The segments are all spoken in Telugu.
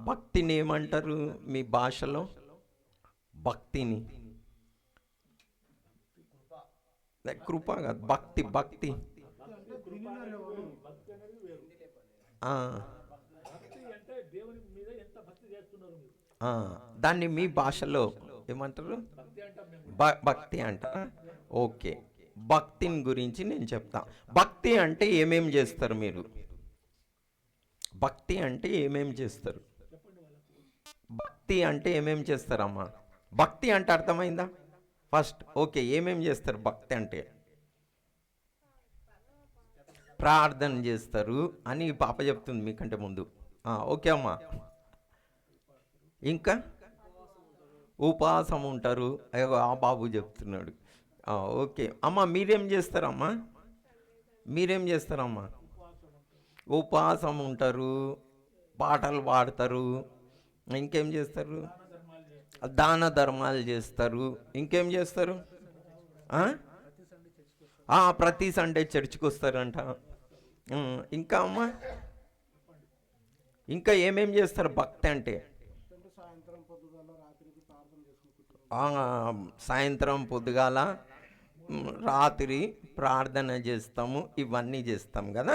భక్తిని ఏమంటారు మీ భాషలో? భక్తిని కృప కాదు, భక్తి. భక్తి దాన్ని మీ భాషలో ఏమంటారు? భక్తి అంట. ఓకే, భక్తిని గురించి నేను చెప్తా. భక్తి అంటే ఏమేం చేస్తారు మీరు? భక్తి అంటే ఏమేం చేస్తారు? భక్తి అంటే ఏమేం చేస్తారమ్మా? భక్తి అంటే అర్థమైందా ఫస్ట్? ఓకే, ఏమేం చేస్తారు భక్తి అంటే? ప్రార్థన చేస్తారు అని పాప చెప్తుంది మీకంటే ముందు. ఓకే అమ్మా. ఇంకా ఉపవాసం ఉంటారు, ఆ బాబు చెప్తున్నాడు. ఓకే అమ్మ, మీరేం చేస్తారమ్మా? మీరేం చేస్తారమ్మా? ఉపవాసం ఉంటారు, పాటలు పాడతారు, ఇంకేం చేస్తారు? దాన ధర్మాలు చేస్తారు, ఇంకేం చేస్తారు? ప్రతి సండే చర్చికి వస్తారంట. ఇంకా అమ్మా, ఇంకా ఏమేం చేస్తారు భక్తి అంటే? సాయంత్రం పొద్దుగాల రాత్రి ప్రార్థన చేస్తాము, ఇవన్నీ చేస్తాం కదా.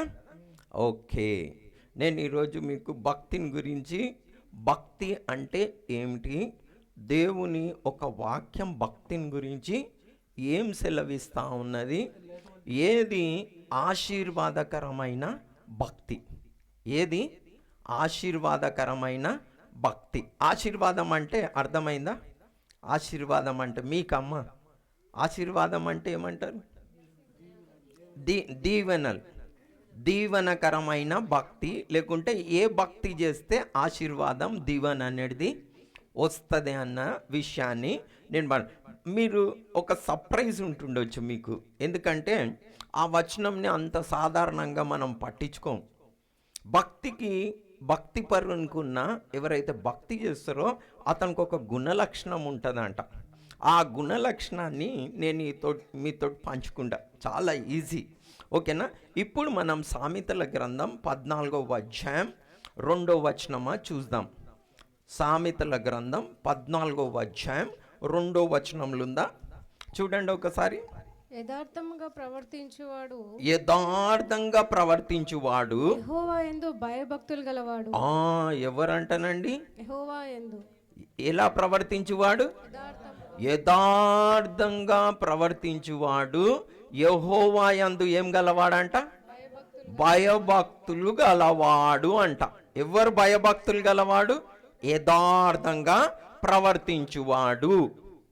ఓకే, నేను ఈరోజు మీకు భక్తిని గురించి, భక్తి అంటే ఏమిటి, దేవుని ఒక వాక్యం భక్తిని గురించి ఏం సెలవిస్తూ ఉన్నది, ఏది ఆశీర్వాదకరమైన భక్తి, ఏది ఆశీర్వాదకరమైన భక్తి. ఆశీర్వాదం అంటే అర్థమైందా? ఆశీర్వాదం అంటే మీకమ్మ, ఆశీర్వాదం అంటే ఏమంటారు? దీవెనలు, దీవెనకరమైన భక్తి. లేకుంటే ఏ భక్తి చేస్తే ఆశీర్వాదం దీవెన అనేది వస్తుంది అన్న విషయాన్ని నేను మీరు ఒక సర్ప్రైజ్ ఉంటుండొచ్చు మీకు. ఎందుకంటే ఆ వచనంని అంత సాధారణంగా మనం పట్టించుకోం. భక్తికి, భక్తి పరునుకున్న ఎవరైతే భక్తి చేస్తారో అతనికి ఒక గుణలక్షణం ఉంటుందంట. ఆ గుణలక్షణాన్ని నేను మీతో పంచుకుంటా, చాలా ఈజీ. ఓకేనా? ఇప్పుడు మనం సామెతల గ్రంథం 14వ అధ్యాయం 2వ వచనమా చూద్దాం. సామెతల గ్రంథం 14వ అధ్యాయం 2వ వచనంలో ఉందా? చూడండి ఒకసారి. యథార్థంగా ప్రవర్తించువాడు, యథార్థంగా ప్రవర్తించువాడు యెహోవా యందు భయభక్తులు గలవాడు. ఎవరంటనండి? యెహోవా యందు. ఎలా ప్రవర్తించువాడు? యథార్థంగా ప్రవర్తించువాడు యెహోవా యందు ఏం గలవాడంట? భయభక్తులు గలవాడు అంట. ఎవరు భయభక్తులు గలవాడు? యథార్థంగా ప్రవర్తించువాడు.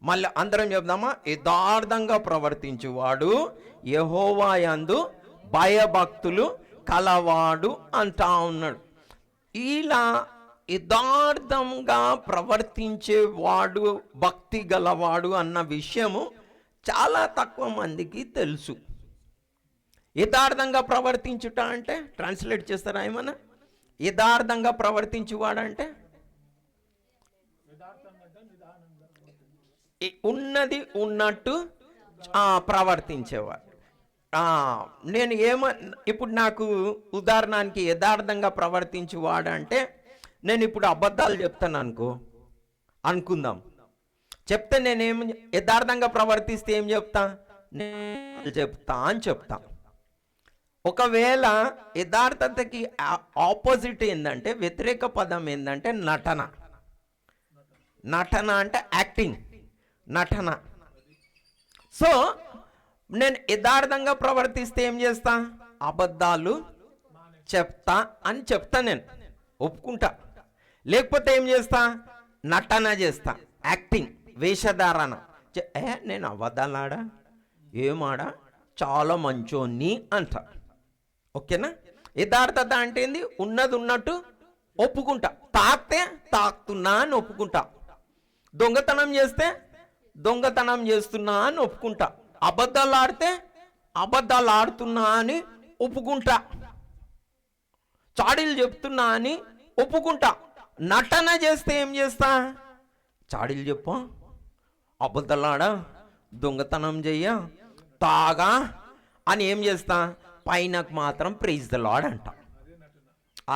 మళ్ళీ అందరం చెప్దామా? యథార్థంగా ప్రవర్తించువాడు యెహోవా యందు భయభక్తులు కలవాడు అంటా ఉన్నాడు. ఇలా యథార్థంగా ప్రవర్తించేవాడు భక్తి గలవాడు అన్న విషయము చాలా తక్కువ మందికి తెలుసు. యథార్థంగా ప్రవర్తించుట అంటే ట్రాన్స్లేట్ చేస్తారా ఏమన్నా? యథార్థంగా ప్రవర్తించువాడంటే ఉన్నది ఉన్నట్టు ప్రవర్తించేవాడు. నేను ఇప్పుడు నాకు ఉదాహరణకి యథార్థంగా ప్రవర్తించేవాడంటే, నేను ఇప్పుడు అబద్ధాలు చెప్తాను అనుకుందాం. చెప్తే నేనేం యథార్థంగా ప్రవర్తిస్తే ఏం చెప్తా? నేను చెప్తా అని చెప్తా. ఒకవేళ యథార్థతకి ఆపోజిట్ ఏంటంటే, వ్యతిరేక పదం ఏంటంటే నటన. నటన అంటే యాక్టింగ్, నటన. సో నేను యథార్థంగా ప్రవర్తిస్తే ఏం చేస్తా? అబద్ధాలు చెప్తా అని చెప్తా, నేను ఒప్పుకుంటా. లేకపోతే ఏం చేస్తా? నటన చేస్తా, యాక్టింగ్, వేషధారణ. నేను అబద్ధాలాడా, ఏమాడా, చాలా మంచోన్ని అంట. ఓకేనా? యథార్థత అంటే ఏంది? ఉన్నది ఉన్నట్టు ఒప్పుకుంటా. తాకితే తాకుతున్నా అని ఒప్పుకుంటా. దొంగతనం చేస్తే దొంగతనం చేస్తున్నా అని ఒప్పుకుంటా. అబద్ధాలు ఆడితే అబద్ధాలు ఆడుతున్నా అని ఒప్పుకుంటా. చాడీలు చెప్తున్నా అని ఒప్పుకుంటా. నటన చేస్తే ఏం చేస్తా? చాడీలు చెప్పా, అబద్ధాలాడా, దొంగతనం చెయ్య, తాగా అని ఏం చేస్తా? పైనకు మాత్రం ప్రైజ్ ద లార్డ్ అంట.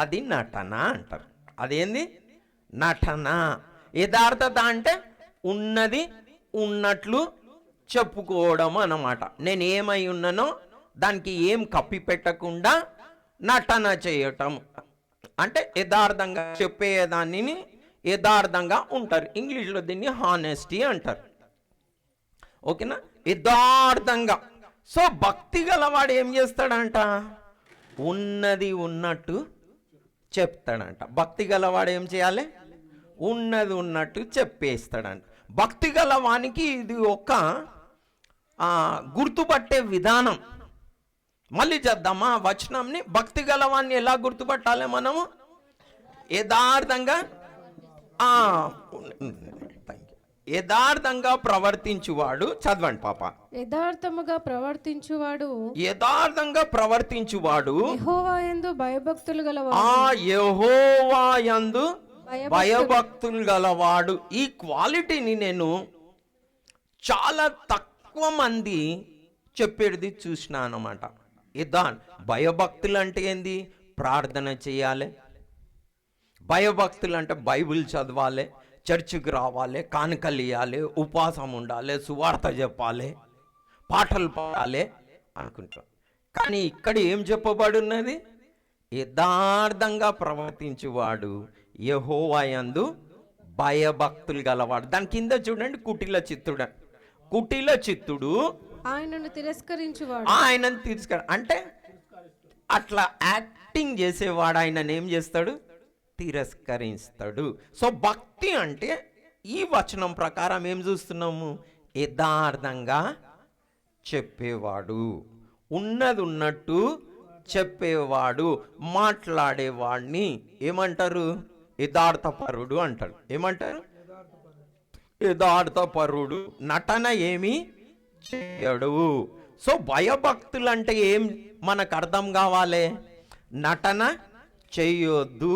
అది నటన అంటారు. అదేంది? నటన. యథార్థత అంటే ఉన్నది ఉన్నట్లు చెప్పుకోవడం అన్నమాట. నేను ఏమై ఉన్నానో దానికి ఏం కప్పి పెట్టకుండా నటన చేయటం అంటే యథార్థంగా చెప్పేదాన్ని యథార్థంగా ఉంటారు. ఇంగ్లీష్లో దీన్ని హానెస్టీ అంటారు. ఓకేనా? యథార్థంగా. సో భక్తి గలవాడు ఏం చేస్తాడంట? ఉన్నది ఉన్నట్టు చెప్తాడంట. భక్తి గలవాడు ఏం చేయాలి? ఉన్నది ఉన్నట్టు చెప్పేస్తాడంట. భక్తి గలవానికి ఇది ఒక గుర్తుపట్టే విధానం. మళ్ళీ చేద్దామా వచనంని? భక్తి గలవాన్ని ఎలా గుర్తుపట్టాలి మనము? యథార్థంగా యథార్థంగా ప్రవర్తించువాడు. చదవండి పాప. యథార్థముగా ప్రవర్తించువాడు యథార్థంగా ప్రవర్తించువాడు యెహోవా యందు భయభక్తులు గలవాడు. యెహోవా యందు భయభక్తులు గలవాడు. ఈ క్వాలిటీని నేను చాలా తక్కువ మంది చెప్పేది చూసిన అన్నమాట. భయభక్తులు అంటే ఏంది? ప్రార్థన చేయాలి. భయభక్తులు అంటే బైబిల్ చదవాలి, చర్చికి రావాలి, కానుకలు ఇవ్వాలి, ఉపవాసం ఉండాలి, సువార్త చెప్పాలి, పాటలు పాడాలి అనుకుంటాం. కానీ ఇక్కడ ఏం చెప్పబడున్నది? యథార్థంగా ప్రవర్తించువాడు యెహోవా యందు భయభక్తులు గలవాడు. దాని కింద చూడండి, కుటిల చిత్తుడు. కుటిల చిత్తుడు ఆయనను తిరస్కరించువాడు. ఆయనను అంటే అట్లా యాక్టింగ్ చేసేవాడు ఆయనను ఏం చేస్తాడు? తిరస్కరిస్తాడు. సో భక్తి అంటే ఈ వచనం ప్రకారం ఏం చూస్తున్నాము? యథార్థంగా చెప్పేవాడు, ఉన్నది ఉన్నట్టు చెప్పేవాడు, మాట్లాడేవాడిని ఏమంటారు? యథార్థపరుడు అంటాడు. ఏమంటారు? యథార్థపరుడు. నటన ఏమి చేయడు. సో భయభక్తులు అంటే ఏం మనకు అర్థం కావాలి? నటన చేయొద్దు,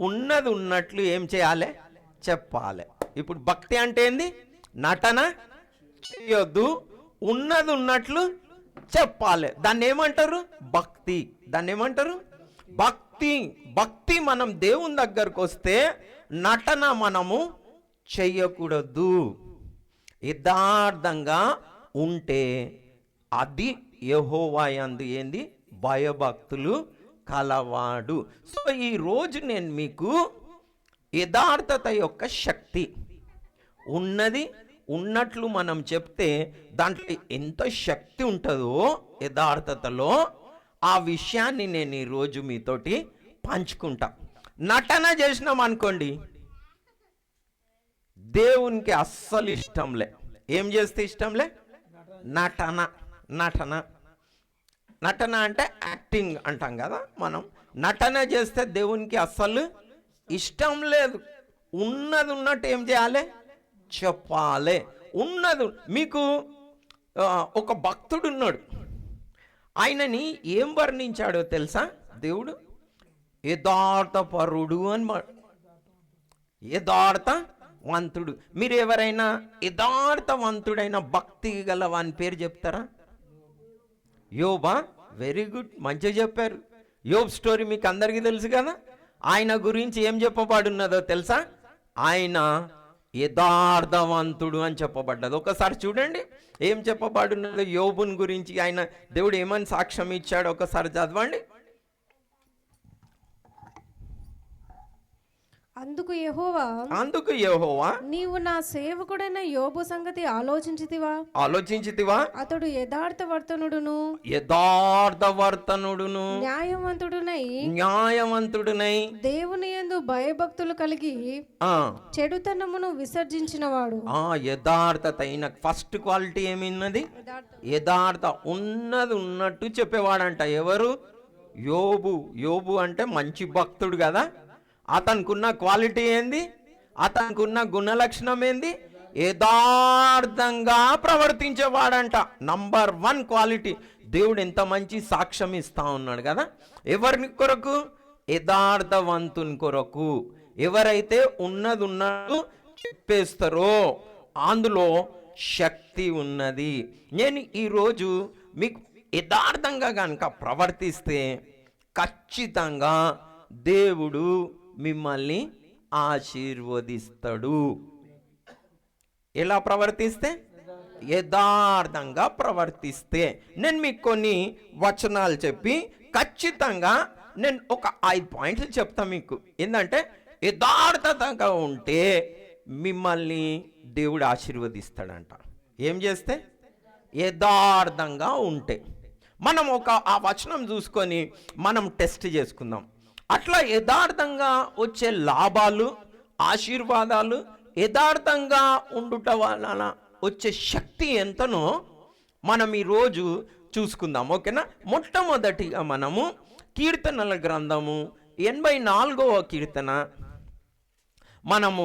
ఉన్నది ఉన్నట్లు ఏం చేయాలి? చెప్పాలి. ఇప్పుడు భక్తి అంటే ఏంది? నటన చేయొద్దు, ఉన్నది ఉన్నట్లు చెప్పాలి. దాన్ని ఏమంటారు? భక్తి. దాన్ని ఏమంటారు? భక్తి. భక్తి. మనం దేవుని దగ్గరకు వస్తే నటన మనము చెయ్యకూడదు. యథార్థంగా ఉంటే అది యెహోవా యందు ఏంది? భయభక్తులు కలవాడు. సో ఈ రోజు నేను మీకు యథార్థత యొక్క శక్తి, ఉన్నది ఉన్నట్లు మనం చెప్తే దాంట్లో ఎంత శక్తి ఉంటుందో యథార్థతలో, ఆ విషయాన్ని నేను ఈరోజు మీతోటి పంచుకుంటా. నటన చేసినాం అనుకోండి, దేవునికి అస్సలు ఇష్టంలే. ఏం చేస్తే ఇష్టంలే? నటన. నటన నటన అంటే యాక్టింగ్ అంటాం కదా మనం. నటన చేస్తే దేవునికి అస్సలు ఇష్టం లేదు. ఉన్నది ఉన్నట్టు ఏం చేయాలి? చెప్పాలి. ఉన్నది. మీకు ఒక భక్తుడు ఉన్నాడు. ఆయనని ఏం వర్ణించాడో తెలుసా దేవుడు? యథార్థపరుడు అని. యథార్థవంతుడు. మీరు ఎవరైనా యథార్థవంతుడైన భక్తి గల వాని పేరు చెప్తారా? యోబా. వెరీ గుడ్, మంచిగా చెప్పారు. యోబ్ స్టోరీ మీకు అందరికీ తెలుసు కదా. ఆయన గురించి ఏం చెప్పబడున్నదో తెలుసా? ఆయన యథార్థవంతుడు అని చెప్పబడ్డది. ఒకసారి చూడండి ఏం చెప్పబడున్నదో యోబుని గురించి. ఆయన దేవుడు ఏమని సాక్ష్యం ఇచ్చాడు ఒకసారి చదవండి. అందుకు యెహోవా నీవు నా సేవకుడైన యోబు సంగతి ఆలోచించితివా? అతడు యథార్థవర్తనుడును న్యాయవంతుడునై దేవుని యందు భయభక్తులు కలిగి చెడుతనమును విసర్జించినవాడు. యథార్థత. ఫస్ట్ క్వాలిటీ ఏమిన్నది? యథార్థ. ఉన్నది ఉన్నట్టు చెప్పేవాడంట. ఎవరు? యోబు. యోబు అంటే మంచి భక్తుడు కదా. అతనుకున్న క్వాలిటీ ఏంది? అతనుకున్న గుణలక్షణం ఏంది? యథార్థంగా ప్రవర్తించేవాడంట. Number 1 quality. దేవుడు ఎంత మంచి సాక్ష్యం ఇస్తా ఉన్నాడు కదా. ఎవరిని కొరకు? యథార్థవంతుని కొరకు. ఎవరైతే ఉన్నది ఉన్నట్టు చెప్పేస్తారో అందులో శక్తి ఉన్నది. నేను ఈరోజు మీకు యథార్థంగా కనుక ప్రవర్తిస్తే ఖచ్చితంగా దేవుడు మిమ్మల్ని ఆశీర్వదిస్తాడు. ఎలా ప్రవర్తిస్తే? యథార్థంగా ప్రవర్తిస్తే. నేను మీకు కొన్ని వచనాలు చెప్పి ఖచ్చితంగా నేను ఒక 5 పాయింట్లు చెప్తా మీకు. ఏంటంటే యథార్థతగా ఉంటే మిమ్మల్ని దేవుడు ఆశీర్వదిస్తాడంట. ఏం చేస్తే? యథార్థంగా ఉంటే. మనం ఆ వచనం చూసుకొని మనం టెస్ట్ చేసుకుందాం. అట్లా యథార్థంగా వచ్చే లాభాలు, ఆశీర్వాదాలు, యథార్థంగా ఉండుట వలన వచ్చే శక్తి ఎంతనో మనం ఈరోజు చూసుకుందాం. ఓకేనా? మొట్టమొదటిగా మనము కీర్తనల గ్రంథము 84వ కీర్తన మనము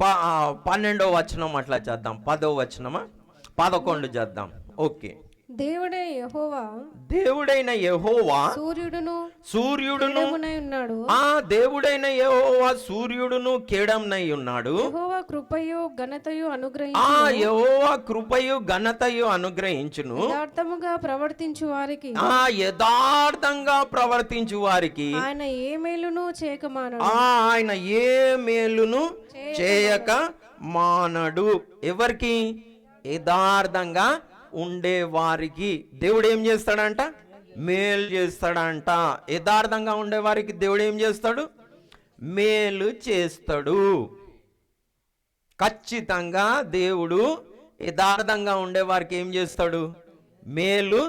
12వ వచనం అట్లా చేద్దాం. 10వ వచనమా 11 చేద్దాం. ఓకే. దేవుడైన యెహోవా సూర్యుడును ఉన్నాడు. దేవుడైన యెహోవా సూర్యుడును కేడమునై ఉన్నాడు. యెహోవా కృపయు ఘనతయు అనుగ్రహించును. యథార్థముగా ప్రవర్తించు వారికి, యథార్థంగా ప్రవర్తించు వారికి ఆయన ఏ మేలును చేయక మానడు. ఆయన ఏ మేలును చేయక మానడు. ఎవరికి? యథార్థంగా ఉండే వారికి దేవుడు ఏం చేస్తాడంట? మేలు చేస్తాడంట. యథార్థంగా ఉండే వారికి దేవుడు ఏం చేస్తాడు? మేలు చేస్తాడు. ఖచ్చితంగా దేవుడు యథార్థంగా ఉండే వారికి ఏం చేస్తాడు? మేలు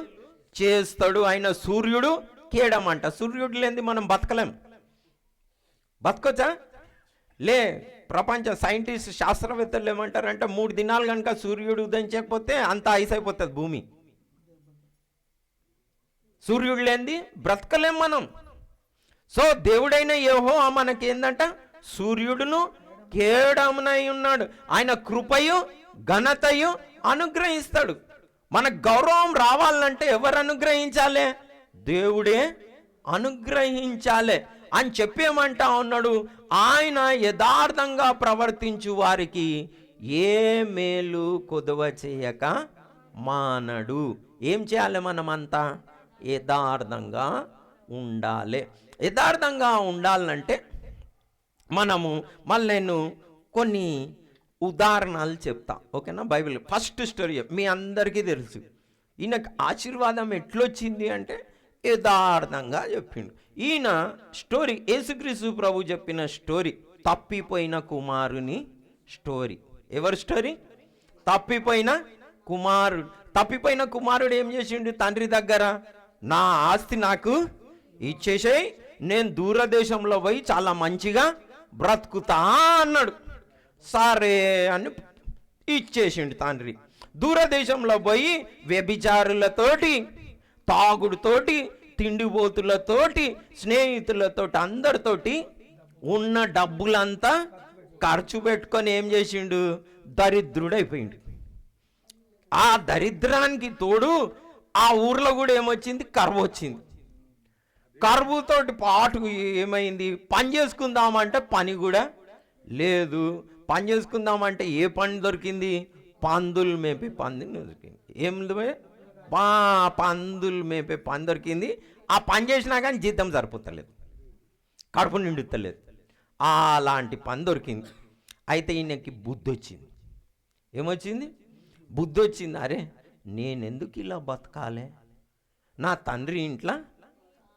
చేస్తాడు. ఆయన సూర్యుడు కేడమంట. సూర్యుడు లేనిది మనం బతకలేం. బతకొచ్చా? ప్రపంచ సైంటిస్ట్ శాస్త్రవేత్తలు ఏమంటారంటే 3 దినాలు కనుక సూర్యుడు ఉదయించకపోతే అంత ఐస్ అయిపోతుంది భూమి. సూర్యుడు లేనిది బ్రతకలేం మనం. సో దేవుడైన యెహోవా మనకి ఏందంట? సూర్యుడును కేడమునై ఉన్నాడు. ఆయన కృపయు ఘనతయు అనుగ్రహిస్తాడు. మన గౌరవం రావాలంటే ఎవరు అనుగ్రహించాలి? దేవుడే అనుగ్రహించాలి అని చెప్పేమంటా ఉన్నాడు. ఆయన యథార్థంగా ప్రవర్తించు వారికి ఏ మేలు కొదవ చేయక మానడు. ఏం చేయాలి? మనమంతా యథార్థంగా ఉండాలి. యథార్థంగా ఉండాలంటే మనము నేను కొన్ని ఉదాహరణలు చెప్తా. ఓకేనా? బైబిల్ ఫస్ట్ స్టోరీ మీ అందరికీ తెలుసు. ఈయనకు ఆశీర్వాదం ఎట్లొచ్చింది అంటే యథార్థంగా చెప్పిండు. ఈయన స్టోరీ యేసుక్రీస్తు ప్రభు చెప్పిన స్టోరీ తప్పిపోయిన కుమారుని స్టోరీ. ఎవరి స్టోరీ? తప్పిపోయిన కుమారుడు ఏం చేసిండు? తండ్రి దగ్గర నా ఆస్తి నాకు ఇచ్చేసేయ్, నేను దూరదేశంలో పోయి చాలా మంచిగా బ్రతుకుతా అన్నాడు. సరే అని ఇచ్చేసిండు తండ్రి. దూరదేశంలో పోయి వ్యభిచారులతోటి, తాగుడుతోటి, తిండిపోతులతోటి, స్నేహితులతోటి, అందరితోటి ఉన్న డబ్బులంతా ఖర్చు పెట్టుకొని ఏం చేసిండు? దరిద్రుడైపోయిండు. ఆ దరిద్రానికి తోడు ఆ ఊర్లో కూడా ఏమొచ్చింది? కరువు వచ్చింది. కరువుతోటి పాటు ఏమైంది? పని చేసుకుందామంటే పని కూడా లేదు. పని చేసుకుందామంటే ఏ పని దొరికింది? పందులు మేపే పని దొరికింది. పందులు మేపే పని దొరికింది. ఆ పని చేసినా కానీ జీతం సరిపోతలేదు, కడుపు నిండుతలేదు. అలాంటి పని దొరికింది. అయితే ఈయనకి బుద్ధి వచ్చింది. ఏమొచ్చింది? బుద్ధి వచ్చింది. అరే నేనెందుకు ఇలా బతకాలే? నా తండ్రి ఇంట్లో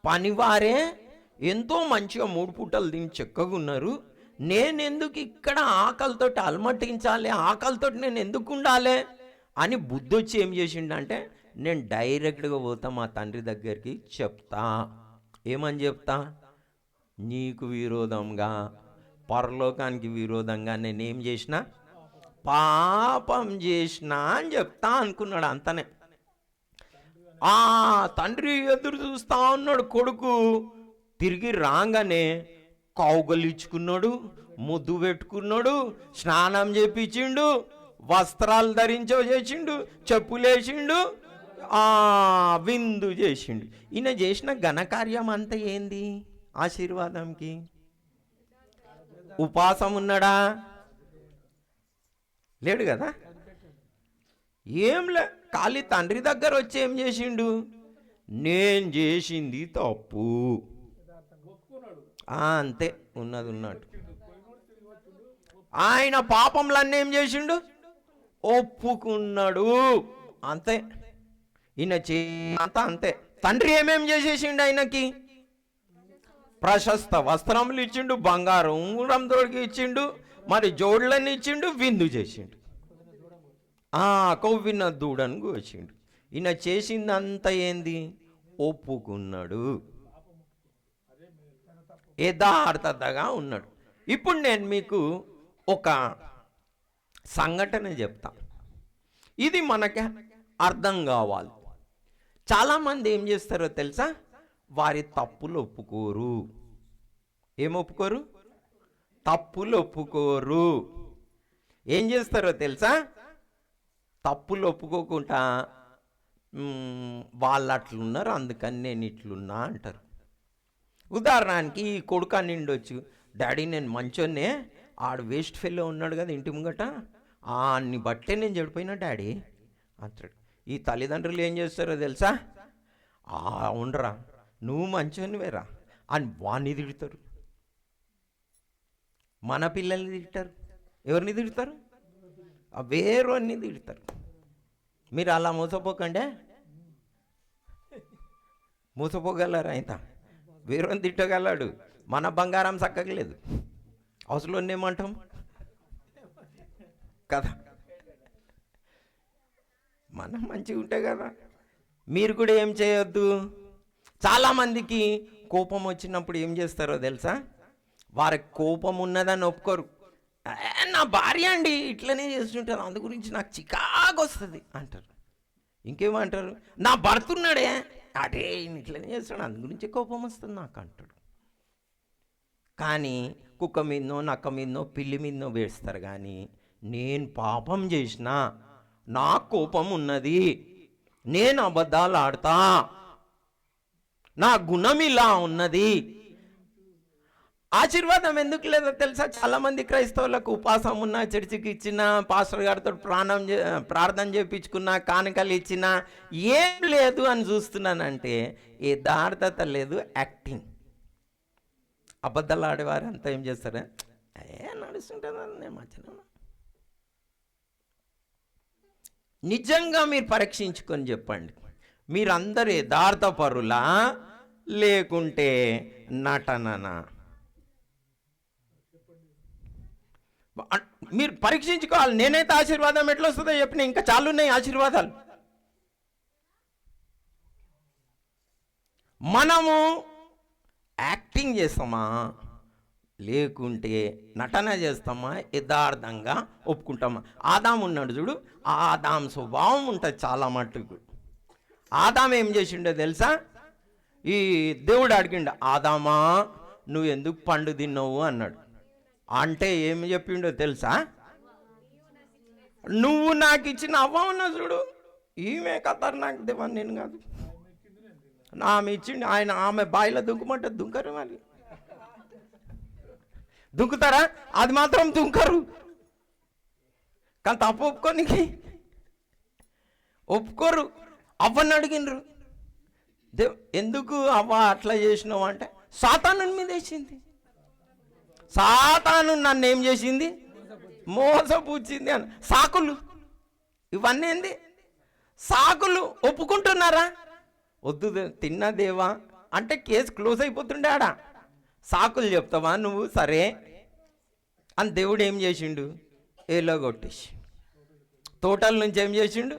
పనివారే ఎంతో మంచిగా 3 పూటలు తిని చక్కగా ఉన్నారు. నేనెందుకు ఇక్కడ ఆకలితోటి అలమటించాలి? ఆకలితోటి నేను ఎందుకు ఉండాలి అని బుద్ధి వచ్చి ఏం చేసిండంటే, నేను డైరెక్ట్గా పోతా మా తండ్రి దగ్గరికి, చెప్తా. ఏమని చెప్తా? నీకు విరోధంగా, పరలోకానికి విరోధంగా నేనేం చేసిన? పాపం చేసిన అని చెప్తా అనుకున్నాడు. అంతనే ఆ తండ్రి ఎదురు చూస్తా ఉన్నాడు. కొడుకు తిరిగి రాగానే కౌగలిచ్చుకున్నాడు, ముద్దు పెట్టుకున్నాడు, స్నానం చేపించిండు, వస్త్రాలు ధరించేసిండు, చెప్పులేసిండు, విందు చేసిండు. ఈయన చేసిన ఘనకార్యం అంతా ఏంది? ఆశీర్వాదంకి. ఉపవాసం ఉన్నాడా? లేడు కదా. ఏంలే, ఖాళీ తండ్రి దగ్గర వచ్చి ఏం చేసిండు? నేను చేసింది తప్పు, అంతే, ఉన్నది ఉన్నట్టు. ఆయన పాపంలన్నీ ఏం చేసిండు? ఒప్పుకున్నాడు, అంతే. ఈయన అంతా అంతే. తండ్రి ఏమేం చేసేసిండు? ఆయనకి ప్రశస్త వస్త్రములు ఇచ్చిండు, బంగారం ఉంగరం తోడికి ఇచ్చిండు, మరి జోడులన్నీ ఇచ్చిండు, విందు చేసిండు, కొవ్విన దూడను కోసిండు. ఈయన చేసిందంతా ఏంది? ఒప్పుకున్నాడు, యథార్థతగా ఉన్నాడు. ఇప్పుడు నేను మీకు ఒక సంఘటన చెప్తా, ఇది మనకి అర్థం కావాలి. చాలామంది ఏం చేస్తారో తెలుసా? వారి తప్పులు ఒప్పుకోరు. ఏం ఒప్పుకోరు? తప్పులు ఒప్పుకోరు. ఏం చేస్తారో తెలుసా? తప్పులు ఒప్పుకోకుండా వాళ్ళు అట్లున్నారు అందుకని నేను ఇట్లున్నా అంటారు. ఉదాహరణకి ఈ కొడుకు నిండొచ్చు, డాడీ నేను మంచోన్నే, ఆడు వేస్ట్ ఫెల్లో ఉన్నాడు కదా ఇంటి ముంగట, అన్ని బట్టే నేను చెడిపోయినా డాడీ అంటాడు. ఈ తల్లిదండ్రులు ఏం చేస్తారో తెలుసా? అవునరా నువ్వు మంచోనివేరా అని వాడిని తిడతారు. మన పిల్లల్ని తిడతారు. ఎవరిని తిడతారు? వేరేవాడిని తిడతారు. మీరు అలా మోసపోకండి, మోసపోగలరు. ఆయన వేరేని తిట్టగలడు, మన బంగారం చక్కగలేదు, అవసరం ఏమంటాం కదా. మనం మంచిగా ఉంటే కదా. మీరు కూడా ఏం చేయొద్దు. చాలామందికి కోపం వచ్చినప్పుడు ఏం చేస్తారో తెలుసా? వారికి కోపం ఉన్నదని ఒప్పుకోరు. నా భార్య అండి ఇట్లనే చేస్తుంటారు, అందు గురించి నాకు చికాకు వస్తుంది అంటారు. ఇంకేమంటారు? నా భర్త ఉన్నాడే, అదే ఇట్లనే చేస్తాడు, అందు గురించి కోపం వస్తుంది నాకు అంటాడు. కానీ కుక్క మీదనో నక్క మీదనో పిల్లి మీదనో వేస్తారు. కానీ నేను పాపం చేసినా నా కోపం ఉన్నది, నేను అబద్ధాలు ఆడతా, నా గుణం ఇలా ఉన్నది. ఆశీర్వాదం ఎందుకు లేదో తెలుసా? చాలామంది క్రైస్తవులకు ఉపాసం ఉన్న, చర్చికి ఇచ్చిన, పాస్టర్ గారితో ప్రార్థన చేయించుకున్న, కానుకలు ఇచ్చిన, ఏం లేదు అని చూస్తున్నానంటే యథార్థత లేదు, యాక్టింగ్. అబద్ధాలు ఆడేవారు అంతా ఏం చేస్తారా? నడుస్తుంటాను నేను మధ్యలో. నిజంగా మీరు పరీక్షించుకొని చెప్పండి, మీరందరూ యథార్థ పరులా లేకుంటే నటననా? మీరు పరీక్షించుకోవాలి. నేనైతే ఆశీర్వాదం ఎట్లా వస్తుందో చెప్పిన, ఇంకా చాలా ఉన్నాయి ఆశీర్వాదాలు. మనము యాక్టింగ్ చేస్తామా లేకుంటే నటన చేస్తామా, యథార్థంగా ఒప్పుకుంటామా? ఆదాం ఉన్నాడు చూడు, ఆదాం స్వభావం ఉంటుంది చాలా మట్టుకు. ఆదాం ఏం చేసిండో తెలుసా? ఈ దేవుడు అడిగిండు, ఆదామా నువ్వు ఎందుకు పండు తిన్నావు అన్నాడు. అంటే ఏం చెప్పిండో తెలుసా? నువ్వు నాకు ఇచ్చిన అవ్వ ఉన్నా చూడు, ఈమె కథర్ నాకు దేవా, నేను కాదు, ఆమె ఇచ్చిండు. ఆయన ఆమె బాయిలో దుంకుమంటే దుంకరు, మరి దుంకుతారా? అది మాత్రం దుంకరు. కానీ తప్పు ఒప్పుకోనికి ఒప్పుకోరు. అవ్వని అడిగినరు, ఎందుకు అవ్వ అట్లా చేసినావు అంటే, సాతాను మీద వేసింది. సాతాను నన్ను ఏం చేసింది? మోసపుచ్చింది అని. సాకులు ఇవన్నీ ఏంది? సాకులు. ఒప్పుకుంటున్నారా? వద్దు తిన్నా దేవా అంటే కేసు క్లోజ్ అయిపోతుండే. ఆడ సాకులు చెప్తావా నువ్వు? సరే అని దేవుడు ఏం చేసిండు? ఏలో కొట్టేసి, తోటల నుంచి ఏం చేసిండు?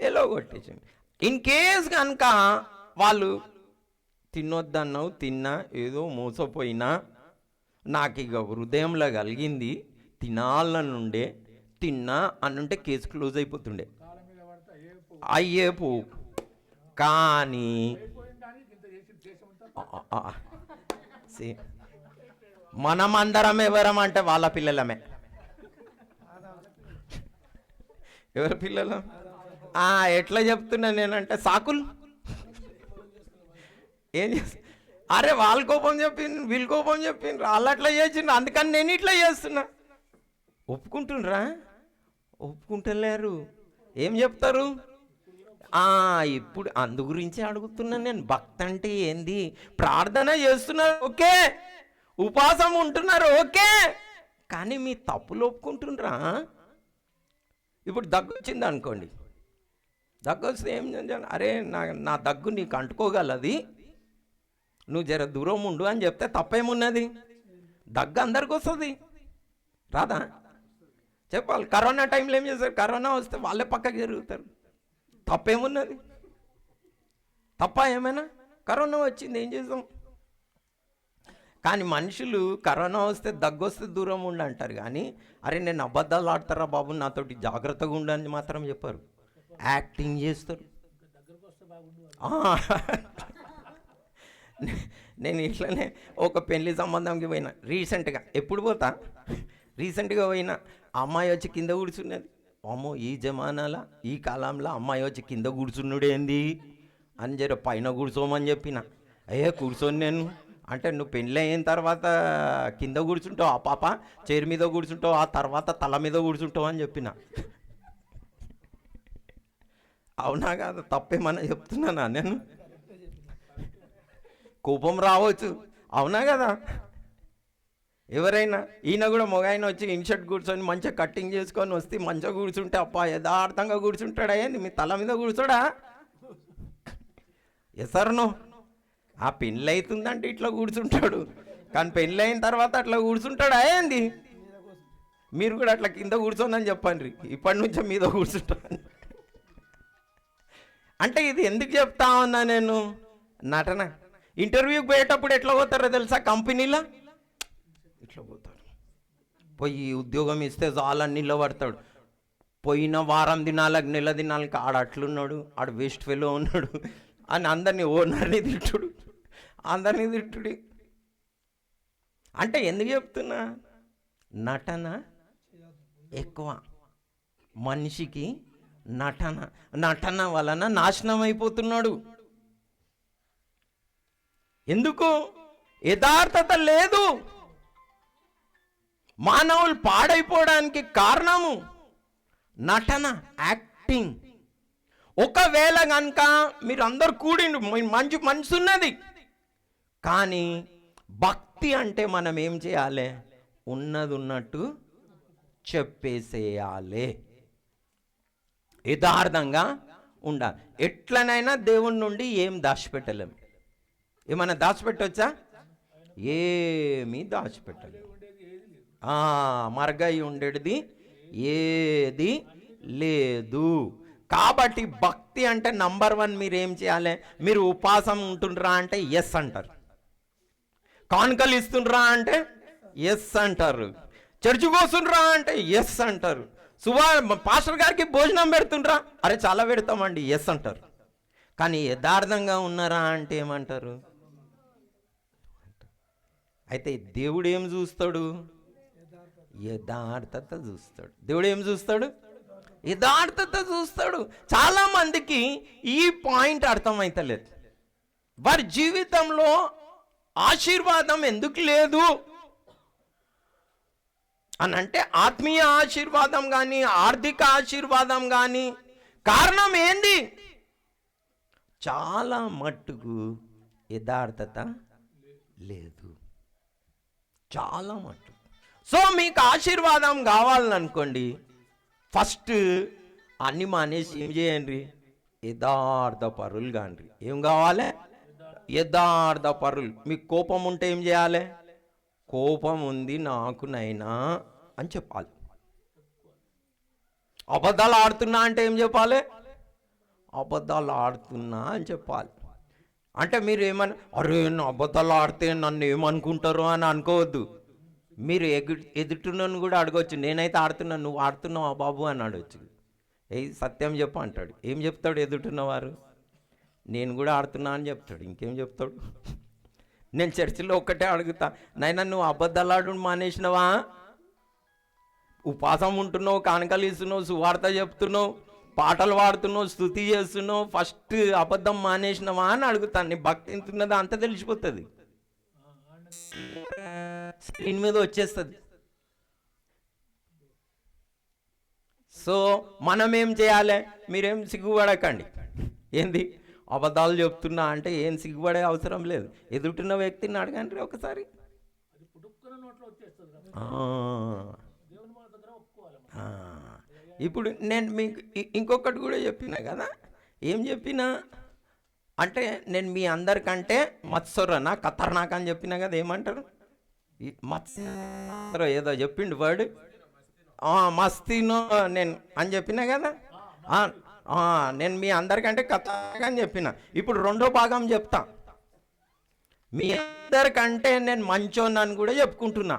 ఏలో కొట్టేసిండు. ఇన్ కేస్ కనుక వాళ్ళు తినొద్దన్నావు, తిన్నా, ఏదో మోసపోయినా, నాకు ఇక హృదయంలో కలిగింది తినాలనుండే, తిన్నా అనుంటే కేసు క్లోజ్ అయిపోతుండే, అయ్యేపు. కానీ మనమందరం ఎవరం అంటే వాళ్ళ పిల్లలమే. ఎవరి పిల్లలు? ఎట్లా చెప్తున్నా నేనంటే, సాకులు. ఏం చేస్తా? అరే వాళ్ళ కోపం చెప్పింది, వీళ్ళ కోపం చెప్పిండ్రు, వాళ్ళు అట్లా చేసిండ్రు, అందుకని నేను ఇట్లా చేస్తున్నా. ఒప్పుకుంటుండ్రా? ఒప్పుకుంటలేరు. ఏం చెప్తారు? ఇప్పుడు అందు గురించి అడుగుతున్నాను నేను. భక్తి అంటే ఏంది? ప్రార్థన చేస్తున్నారు, ఓకే, ఉపవాసం ఉంటున్నారు ఓకే, కానీ మీ తప్పులు ఒప్పుకుంటున్నారా? ఇప్పుడు దగ్గు వచ్చింది అనుకోండి, దగ్గు వస్తే ఏం చేయాలి? అరే నా దగ్గు నీకు అంటుకోగలది, నువ్వు జర దూరం ఉండు అని చెప్తే తప్పేమున్నది? దగ్గు అందరికి వస్తుంది, రాదా? చెప్పాలి. కరోనా టైంలో ఏం చేస్తారు? కరోనా వస్తే వాళ్ళే పక్కకి జరుగుతారు, తప్పేమున్నది? తప్ప ఏమైనా? కరోనా వచ్చింది ఏం చేద్దాం? కానీ మనుషులు కరోనా వస్తే దగ్గు వస్తే దూరం ఉండి అంటారు, కానీ అరే నేను అబద్ధాలు ఆడతారా బాబు, నాతోటి జాగ్రత్తగా ఉండని మాత్రం చెప్పారు, యాక్టింగ్ చేస్తారు. నేను ఇట్లనే ఒక పెళ్లి సంబంధంకి పోయినా రీసెంట్గా, ఎప్పుడు పోతా రీసెంట్గా పోయినా, అమ్మాయి వచ్చి కింద కూర్చున్నది. అమ్మో ఈ జమానాల ఈ కాలంలో అమ్మాయి వచ్చి కింద కూర్చున్నాడేంది అని జర పైన కూర్చోమని చెప్పిన. అయ్యే కూర్చొని నేను అంటే, నువ్వు పెళ్ళి అయిన తర్వాత కింద కూర్చుంటావు, ఆ పాప చైర్ మీద కూర్చుంటావు, ఆ తర్వాత తల మీద కూర్చుంటావు అని చెప్పిన. అవునా కాదు? తప్పేమన్నా చెప్తున్నానా నేను? కోపం రావచ్చు, అవునా కదా? ఎవరైనా ఈయన కూడా మొగాయన వచ్చి ఇన్షర్ట్ కూర్చొని మంచిగా కట్టింగ్ చేసుకొని వస్తే మంచిగా కూర్చుంటే అప్ప యథార్థంగా కూర్చుంటాడా ఏంది? మీ తల మీద కూర్చోడా? ఎసరును ఆ పెళ్ళి అవుతుందంటే ఇట్లా కూర్చుంటాడు, కానీ పెళ్ళి అయిన తర్వాత అట్లా కూర్చుంటాడా ఏంది? మీరు కూడా అట్లా కింద కూర్చోనని చెప్పండి, ఇప్పటి నుంచే మీద కూర్చుంటాను. అంటే ఇది ఎందుకు చెప్తా ఉన్నా నేను? నటన. ఇంటర్వ్యూకి పోయేటప్పుడు ఎట్లా పోతారో తెలుసా? కంపెనీలో ఇట్లా పోతాడు, పోయి ఉద్యోగం ఇస్తే చాలని నిలబడతాడు. పోయిన వారం దినాలకు నెల దినాలకి ఆడ అట్లున్నాడు, ఆడ వేస్ట్ ఫెలో ఉన్నాడు అని అందరినీ ఓనర్ని తిట్టుడు, అందరినీ తిట్టుడి. అంటే ఎందుకు చెప్తున్నా? నటన ఎక్కువ మనిషికి. నటన వలన నాశనం అయిపోతున్నాడు. ఎందుకు? యథార్థత లేదు. మానవులు పాడైపోవడానికి కారణము నటన, యాక్టింగ్. ఒకవేళ కనుక మీరు అందరు కూడిండు, మంచి మనసు ఉన్నది, కానీ భక్తి అంటే మనం ఏం చేయాలి? ఉన్నది ఉన్నట్టు చెప్పేసేయాలి, యథార్థంగా ఉండాలి. ఎట్లనైనా దేవుని నుండి ఏం దాచిపెట్టలేం. ఏమన్నా దాచిపెట్టవచ్చా? ఏమీ దాచిపెట్టలేం. మరగై ఉండేది ఏది లేదు. కాబట్టి భక్తి అంటే నంబర్ 1 మీరు ఏం చేయాలి? మీరు ఉపవాసం ఉంటుండ్రా అంటే ఎస్ అంటారు, కానుకలు ఇస్తుండ్రా అంటే ఎస్ అంటారు, చర్చి కోస్తుండ్రా అంటే ఎస్ అంటారు, పాస్టర్ గారికి భోజనం పెడుతుండ్రా, అరే చాలా పెడతామండి, ఎస్ అంటారు. కానీ యథార్థంగా ఉన్నారా అంటే ఏమంటారు? అయితే దేవుడు ఏం చూస్తాడు? యథార్థత చూస్తాడు. దేవుడు ఏం చూస్తాడు? యథార్థత చూస్తాడు. చాలా మందికి ఈ పాయింట్ అర్థమైతలేదు. వారి జీవితంలో ఆశీర్వాదం ఎందుకు లేదు అని అంటే, ఆత్మీయ ఆశీర్వాదం కానీ ఆర్థిక ఆశీర్వాదం కానీ కారణం ఏంది? చాలా మట్టుకు యథార్థత లేదు, చాలా మట్టుకు. సో మీకు ఆశీర్వాదం కావాలనుకోండి, ఫస్ట్ అన్ని మానేసి ఏం చేయండి? యథార్థ పరులు కాండి. ఏం కావాలి? యథార్థ పరులు. మీకు కోపం ఉంటే ఏం చేయాలి? కోపం ఉంది నాకునైనా అని చెప్పాలి. అబద్ధాలు ఆడుతున్నా అంటే ఏం చెప్పాలి? అబద్ధాలు ఆడుతున్నా అని చెప్పాలి. అంటే మీరు ఏమని, అరే నా అబద్ధాలు ఆడితే నన్ను ఏమనుకుంటారు అని అనుకోవద్దు. మీరు ఎదుటినని కూడా అడగవచ్చు, నేనైతే ఆడుతున్నాను, నువ్వు ఆడుతున్నావా బాబు అని అడగచ్చు. సత్యం చెప్పు అంటాడు. ఏం చెప్తాడు ఎదుటిన్నవారు? నేను కూడా ఆడుతున్నా అని చెప్తాడు. ఇంకేం చెప్తాడు? నేను చర్చిలో ఒక్కటే అడుగుతా, నైనా నువ్వు అబద్ధాలు ఆడు మానేసినవా? ఉపవాసం ఉంటున్నావు, కానుకలు ఇస్తున్నావు, సువార్త చెప్తున్నావు, పాటలు పాడుతున్నావు, స్తుతి చేస్తున్నావు, ఫస్ట్ అబద్ధం మానేసినవా అని అడుగుతాను. నీ భక్తి ఎంత ఉన్నదో అంత తెలిసిపోతుంది, స్క్రీన్ మీద వచ్చేస్తుంది. సో మనం ఏం చేయాలి? మీరేం సిగ్గుపడకండి. ఏంది అబద్ధాలు చెప్తున్నా అంటే ఏం సిగ్గుపడే అవసరం లేదు. ఎదుటిన్న వ్యక్తిని అడగండి ఒకసారి, ఆ. ఆ. ఇప్పుడు నేను మీకు ఇంకొకటి కూడా చెప్పినా కదా. ఏం చెప్పినా అంటే నేను మీ అందరికంటే మత్సరనా ఖతర్నాక్ అని చెప్పినా కదా. ఏమంటారు ఈ మత్సర ఏదో చెప్పిండు వర్డ్, మస్తీనో నేను అని చెప్పినా కదా. నేను మీ అందరికంటే ఖతర్నాక్ అని చెప్పిన. ఇప్పుడు రెండో భాగం చెప్తా. మీ అందరికంటే నేను మంచోన్నాను కూడా చెప్పుకుంటున్నా.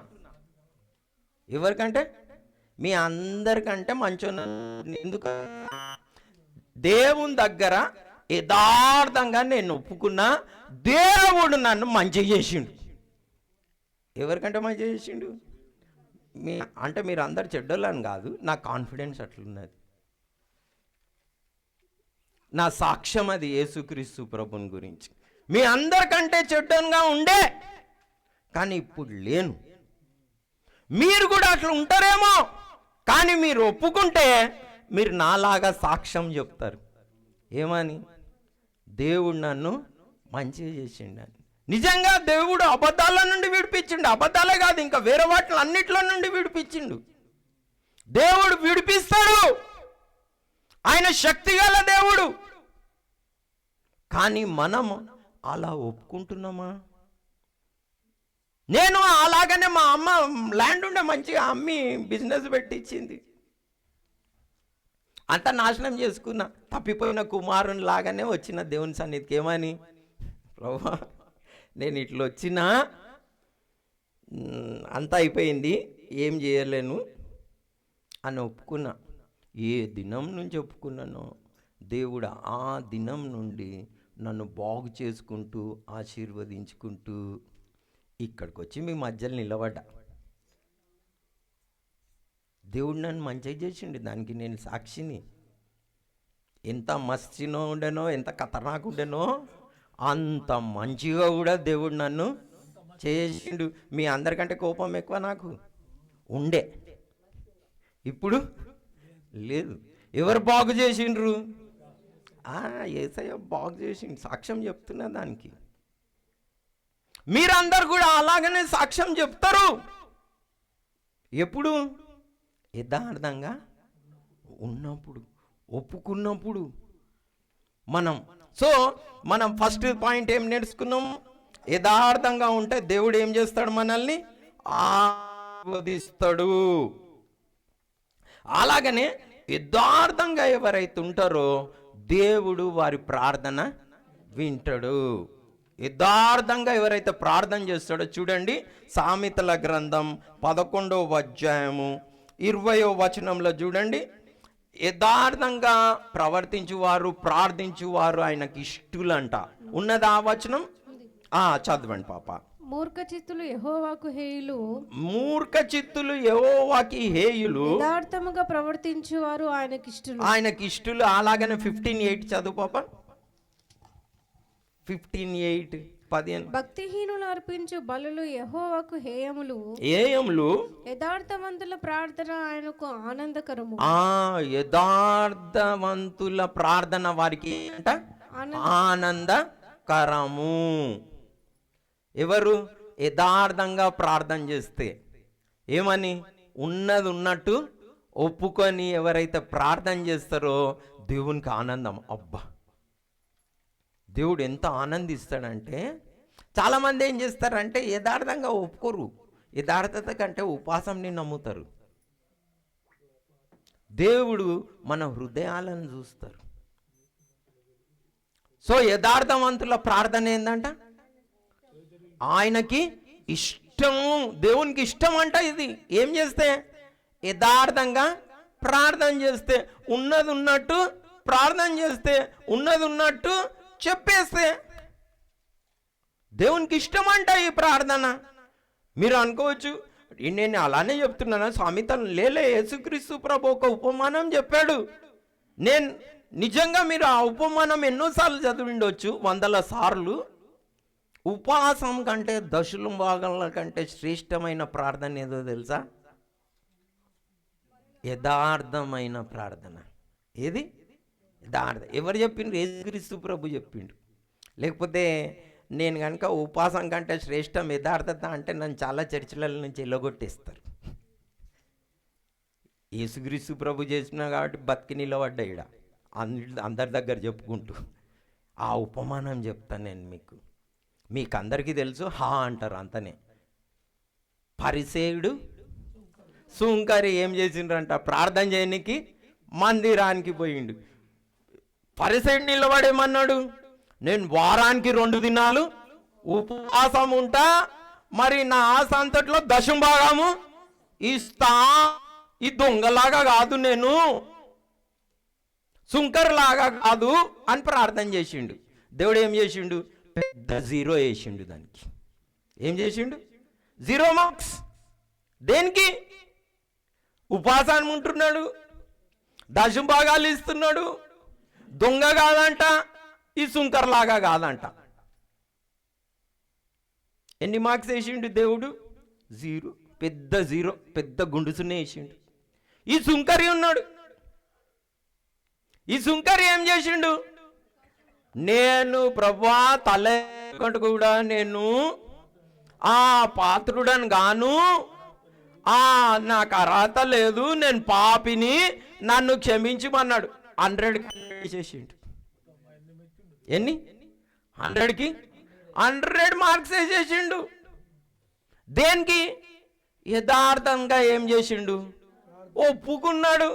ఎవరికంటే? మీ అందరికంటే మంచోన్నాను. ఎందుకు? దేవుని దగ్గర యథార్థంగా నేను ఒప్పుకున్నా, దేవుడు నన్ను మంచి చేసిండు. ఎవరికంటే మంచి చేసిండు? అంటే మీరు అందరు చెడ్డోళ్ళని కాదు, నా కాన్ఫిడెన్స్ అట్లున్నది. నా సాక్ష్యం అది యేసుక్రీస్తు ప్రభుని గురించి. మీ అందరికంటే చెడ్డగా ఉండే, కానీ ఇప్పుడు లేను. మీరు కూడా అట్లా ఉంటారేమో, కానీ మీరు ఒప్పుకుంటే మీరు నాలాగా సాక్ష్యం చెప్తారు. ఏమని? దేవుడు నన్ను మంచిగా చేసిండని. నిజంగా దేవుడు అబద్ధాల నుండి విడిపించిండు. అబద్ధాలే కాదు, ఇంకా వేరే వాటిలో అన్నిట్లో నుండి విడిపించిండు. దేవుడు విడిపిస్తాడు, ఆయన శక్తిగల దేవుడు. కానీ మనం అలా ఒప్పుకుంటున్నామా? నేను అలాగనే మా అమ్మ ల్యాండ్ ఉండే మంచిగా అమ్మి బిజినెస్ పెట్టించింది, అంతా నాశనం చేసుకున్నా. తప్పిపోయిన కుమారుని లాగానే వచ్చిన దేవుని సన్నిధికి. ఏమని? ప్రభువా, నేను ఇట్లా వచ్చినా అంతా అయిపోయింది, ఏం చేయలేను అని ఒప్పుకున్నా. ఏ దినం నుంచి ఒప్పుకున్నానో దేవుడు ఆ దినం నుండి నన్ను బాగు చేసుకుంటూ ఆశీర్వదించుకుంటూ ఇక్కడికి వచ్చి మీ మధ్యలో నిలబడ్డా. దేవుడు నన్ను మంచిగా చేసిండు, దానికి నేను సాక్షిని. ఎంత మస్తినో ఉండేనో, ఎంత ఖతర్నాక్ ఉండేనో, అంత మంచిగా కూడా దేవుడు నన్ను చేసిండు. మీ అందరికంటే కోపం ఎక్కువ నాకు ఉండే, ఇప్పుడు లేదు. ఎవరు బాగు చేసిండ్రు? యేసయ్య బాగు చేసిండు. సాక్ష్యం చెప్తున్నా దానికి. మీరందరు కూడా అలాగనే సాక్ష్యం చెప్తారు. ఎప్పుడు? యథార్థంగా ఉన్నప్పుడు, ఒప్పుకున్నప్పుడు. మనం ఫస్ట్ పాయింట్ ఏం నేర్చుకున్నాం? యథార్థంగా ఉంటే దేవుడు ఏం చేస్తాడు? మనల్ని ఆశీర్వదిస్తాడు. అలాగనే యథార్థంగా ఎవరైతే ఉంటారో దేవుడు వారి ప్రార్థన వింటాడు. యథార్థంగా ఎవరైతే ప్రార్థన చేస్తాడో చూడండి, సామెతల గ్రంథం 11వ అధ్యాయము 20వ వచనంలో చూడండి. యథార్థంగా ప్రవర్తించువారు, ప్రార్థించువారు ఆయనకి ఇష్టులంట. ఉన్నదా ఆ వచనం? చదవండి పాప. మూర్ఖ చిత్తులు యెహోవాకు హేయులు, మూర్ఖ చిత్తులు యెహోవాకి హేయులు, యథార్థముగా ప్రవర్తించువారు ఆయనకిష్టులు. ఆయనకిష్టులు. అలాగనే 15:8 చదువు పాప. 15:8 15. భక్తిహీనులు అర్పించు బలులు యెహోవాకు హేయములు, యథార్థవంతుల ప్రార్థన ఆయనకు ఆనందకరము. యథార్థవంతుల ప్రార్థన వారికి అంట ఆనందకరము. ఎవరు యథార్థంగా ప్రార్థన చేస్తే? ఏమని? ఉన్నది ఉన్నట్టు ఒప్పుకొని ఎవరైతే ప్రార్థన చేస్తారో దేవునికి ఆనందం. అబ్బా, దేవుడు ఎంత ఆనందిస్తాడంటే, చాలామంది ఏం చేస్తారంటే యథార్థంగా ఒప్పుకోరు. యథార్థత కంటే ఉపాసంని నమ్ముతారు. దేవుడు మన హృదయాలను చూస్తారు. సో యథార్థవంతుల ప్రార్థన ఏందంట? ఆయనకి ఇష్టం, దేవునికి ఇష్టం అంట. ఇది ఏం చేస్తే? యథార్థంగా ప్రార్థన చేస్తే, ఉన్నది ఉన్నట్టు ప్రార్థన చేస్తే, ఉన్నది ఉన్నట్టు చెప్పేస్తే దేవునికి ఇష్టం అంట ఈ ప్రార్థన. మీరు అనుకోవచ్చు, నేను అలానే చెప్తున్నానా సామెతలు? లేలే, యేసుక్రీస్తు ప్రభు ఒక ఉపమానం చెప్పాడు. నేను నిజంగా మీరు ఆ ఉపమానం ఎన్నోసార్లు చదివిండొచ్చు, 100 సార్లు. ఉపవాసం కంటే, దశల భాగాల కంటే శ్రేష్టమైన ప్రార్థన ఏదో తెలుసా? యథార్థమైన ప్రార్థన. ఏది? యథార్థ. ఎవరు చెప్పిండ్రు? యేసుక్రీస్తు ప్రభు చెప్పిండు. లేకపోతే నేను కనుక ఉపవాసం కంటే శ్రేష్టం యథార్థత అంటే నన్ను చాలా చర్చిల నుంచి ఎల్లగొట్టేస్తారు. యేసుక్రీస్తు ప్రభు చేసినా కాబట్టి బతికి నిలబడ్డా ఈడ అందరి దగ్గర చెప్పుకుంటూ. ఆ ఉపమానం చెప్తాను నేను మీకు అందరికీ తెలుసు, హా అంటారు అంతనే. పరిసేయుడు సుంకరి ఏం చేసిండ్రంట, ప్రార్థన చేయడానికి మందిరానికి పోయిండు. పరిసేయుడు నిలబడేమన్నాడు, నేను వారానికి 2 దినాలు ఉపవాసం ఉంటా, మరి నా ఆశ అంతట్లో దశం భాగము ఇస్తా. ఈ దొంగలాగా కాదు, నేను సుంకర్లాగా కాదు అని ప్రార్థన చేసిండు. దేవుడు ఏం చేసిండు, పెద్ద 0 వేసిండు దానికి. ఏం చేసిండు, 0 మార్క్స్. దేనికి? ఉపవాసాన్ని ఉంటున్నాడు, దశం భాగాలు ఇస్తున్నాడు, దొంగ కాదంట, ఈ సుంకర్లాగా కాదంట. ఎన్ని మార్క్స్ వేసిండు దేవుడు? 0. పెద్ద 0, పెద్ద గుండుసునే వేసిండు. ఈ సుంకరి ఉన్నాడు, ఈ సుంకరి ఏం చేసిండు, నేను ప్రభా తల కూడా నేను పాత్రుడని గాను, నాకు అర్హత లేదు, నేను పాపిని, నన్ను క్షమించమన్నాడు. 100కి వేసేసిండు. ఎన్ని? 100కి 100 మార్క్స్ వేసేసిండు. దేనికి? యథార్థంగా ఏం చేసిండు, ఒప్పుకున్నాడు.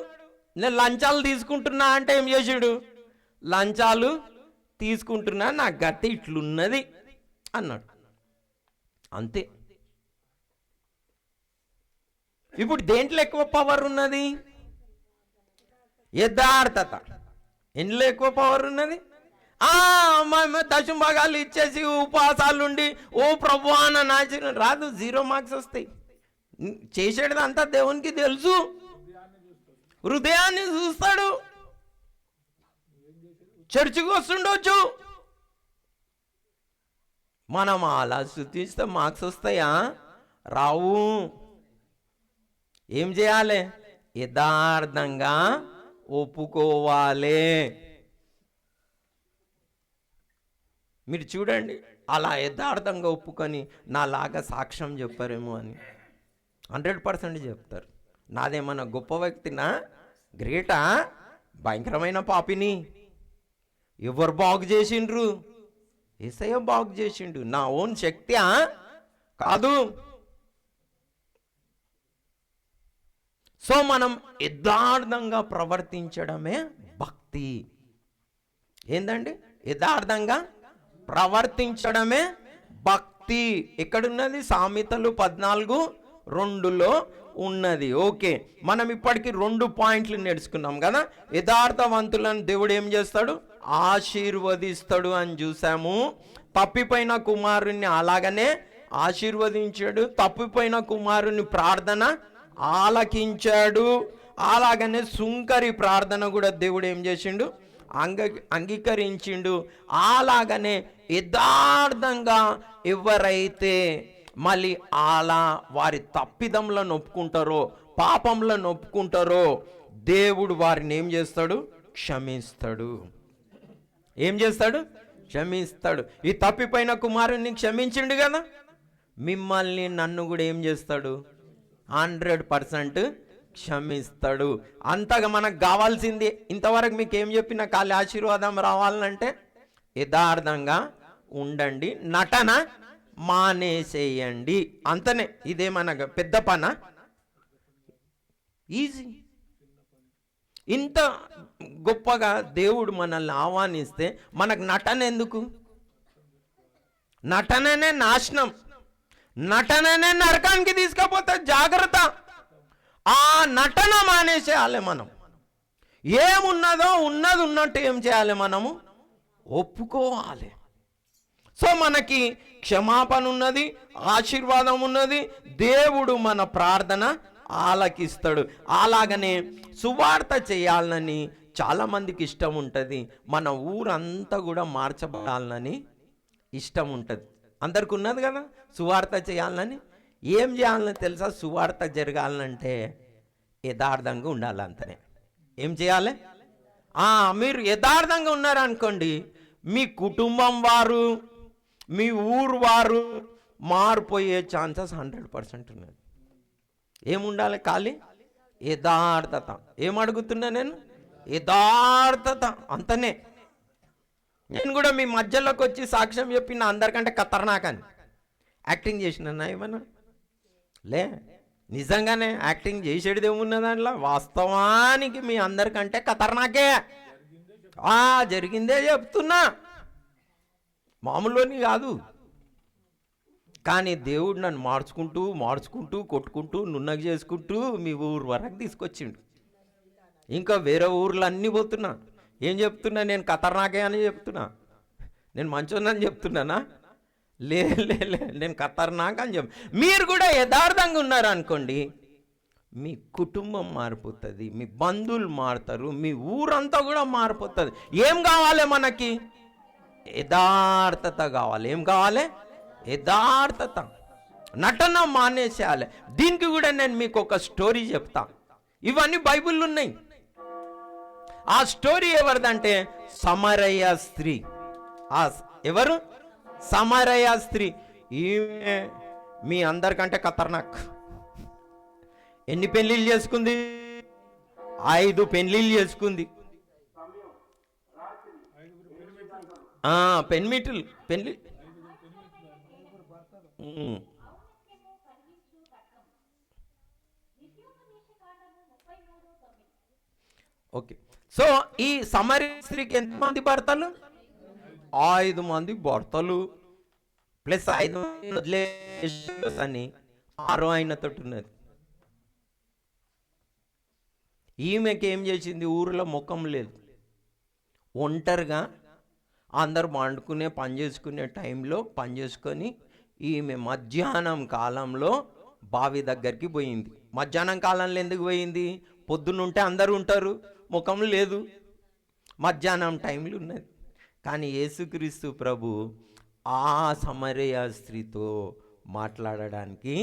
నేను లంచాలు తీసుకుంటున్నా అంటే ఏం చేసాడు, లంచాలు తీసుకుంటున్నా, నా గతి ఇట్లున్నది అన్నాడు. అంతే. ఇప్పుడు దేంట్లో ఎక్కువ పవర్ ఉన్నది? యథార్థత. ఎందులో ఎక్కువ పవర్ ఉన్నది? దశం భాగాలు ఇచ్చేసి ఉపవాసాలు ఉండి ఓ ప్రభు అన్న నాచిన రాదు, 0 మార్క్స్ వస్తాయి. చేసేది అంతా దేవునికి తెలుసు, హృదయాన్ని చూస్తాడు. చర్చికి వస్తుండొచ్చు, మనం అలా స్తుతిస్తే మార్క్స్ వస్తాయా? రావు. ఏం చేయాలి? యథార్థంగా ఒప్పుకోవాలి. మీరు చూడండి, అలా యథార్థంగా ఒప్పుకొని నాలాగా సాక్ష్యం చెప్పారేమో అని 100% చెప్తారు. నాదేమన్నా గొప్ప వ్యక్తినా, గ్రేటా, భయంకరమైన పాపిని? ఎవరు బాగు చేసిండ్రు? యేసయ్య బాగు చేసిండు. నా ఓన్ శక్తి కాదు. సో మనం యథార్థంగా ప్రవర్తించడమే భక్తి. ఏందండి? యథార్థంగా ప్రవర్తించడమే భక్తి. ఎక్కడున్నది? సామెతలు 14:2లో ఉన్నది. ఓకే, మనం ఇప్పటికి 2 పాయింట్లు నేర్చుకున్నాం కదా. యథార్థవంతులను దేవుడు ఏం చేస్తాడు? ఆశీర్వదిస్తాడు అని చూసాము. తప్పిపోయిన కుమారుణ్ణి అలాగనే ఆశీర్వదించాడు. తప్పిపోయిన కుమారుని ప్రార్థన ఆలకించాడు. అలాగనే సుంకరి ప్రార్థన కూడా దేవుడు ఏం చేసిండు? అంగీకరించిండు. అలాగనే యథార్థంగా ఎవరైతే మళ్ళీ అలా వారి తప్పిదములను ఒప్పుకుంటారో, పాపంలను ఒప్పుకుంటారో, దేవుడు వారిని ఏం చేస్తాడు? క్షమిస్తాడు. ఏం చేస్తాడు? క్షమిస్తాడు. ఈ తప్పిపోయిన కుమారుని క్షమించిండు కదా, మిమ్మల్ని నన్ను కూడా ఏం చేస్తాడు? 100% క్షమిస్తాడు. అంతగా మనకు కావాల్సింది ఇంతవరకు మీకు ఏం చెప్పిన ఖాళీ ఆశీర్వాదం రావాలంటే యథార్థంగా ఉండండి, నటన మానేసేయండి, అంతనే. ఇదేమనగా పెద్ద పనా? ఈజీ. ఇంత గొప్పగా దేవుడు మనల్ని ఆహ్వానిస్తే మనకు నటన ఎందుకు? నటననే నాశనం, నటననే నరకానికి తీసుకపోతే జాగ్రత్త. ఆ నటన మానేసేయాలి. మనం ఏమున్నదో ఉన్నది ఉన్నట్టు ఏం చేయాలి? మనము ఒప్పుకోవాలి. సో మనకి క్షమాపణ ఉన్నది, ఆశీర్వాదం ఉన్నది, దేవుడు మన ప్రార్థన ఆలకిస్తాడు. అలాగనే సువార్త చేయాలని చాలామందికి ఇష్టం ఉంటుంది. మన ఊరంతా కూడా మార్చబడాలని ఇష్టం ఉంటుంది. అందరికి ఉన్నది కదా సువార్త చేయాలని. ఏం చేయాలని తెలుసా? సువార్త జరగాలంటే యథార్థంగా ఉండాలి, అంతనే. ఏం చేయాలి? మీరు యథార్థంగా ఉన్నారనుకోండి, మీ కుటుంబం వారు, మీ ఊరు వారు మారిపోయే ఛాన్సెస్ 100% ఉన్నది. ఏముండాలి? ఖాళీ యథార్థత. ఏం అడుగుతున్నా నేను? యథార్థత అంతనే. నేను కూడా మీ మధ్యలోకి వచ్చి సాక్ష్యం చెప్పిన అందరికంటే ఖతర్నాకని యాక్టింగ్ చేసినా ఏమన్నా లే, నిజంగానే యాక్టింగ్ చేసేది ఏమున్న దాంట్లో? వాస్తవానికి మీ అందరికంటే ఖతర్నాకే. జరిగిందే చెప్తున్నా, మామూలుని కాదు. కానీ దేవుడు నన్ను మార్చుకుంటూ కొట్టుకుంటూ నున్నగ చేసుకుంటూ మీ ఊరు వరకు తీసుకొచ్చిండు. ఇంకా వేరే ఊర్లు అన్నీ పోతున్నా. ఏం చెప్తున్నా? నేను ఖతర్నాకే అని చెప్తున్నా. నేను మంచోనని చెప్తున్నానా? లే నేను ఖతర్నాక్ అని మీరు కూడా యథార్థంగా ఉన్నారనుకోండి, మీ కుటుంబం మారిపోతుంది, మీ బంధువులు మారుతారు, మీ ఊరంతా కూడా మారిపోతుంది. ఏం కావాలి మనకి? యథార్థత కావాలి. ఏం కావాలి? యథార్థత. నటన మానేసేయాలి. దీనికి కూడా నేను మీకు ఒక స్టోరీ చెప్తా. ఇవన్నీ బైబిల్లో ఉన్నాయి. ఆ స్టోరీ ఎవరిదంటే సమరయ స్త్రీ. ఎవరు? సమరయ స్త్రీ. ఈమె మీ అందరికంటే ఖతర్నాక్. ఎన్ని పెళ్ళిళ్ళు చేసుకుంది? 5 పెళ్ళిళ్ళు చేసుకుంది. పెళ్ళి. ఓకే. సో ఈ సమరయ స్త్రీకి ఎంతమంది భర్తలు? 5 మంది భర్తలు ప్లస్ 5 అని 6 ఆయనతో ఉన్నది. ఈమెకి ఏం చేసింది? ఊరిలో ముఖం లేదు, ఒంటరిగా అందరు వండుకునే పని చేసుకునే టైంలో పని చేసుకొని ఈమె మధ్యాహ్నం కాలంలో బావి దగ్గరికి పోయింది. మధ్యాహ్నం కాలంలో ఎందుకు పోయింది? పొద్దున్నుంటే అందరు ఉంటారు, ముఖం లేదు, మధ్యాహ్నం టైంలో ఉన్నది. కానీ యేసుక్రీస్తు ప్రభు ఆ సమరయ స్త్రీతో మాట్లాడడానికి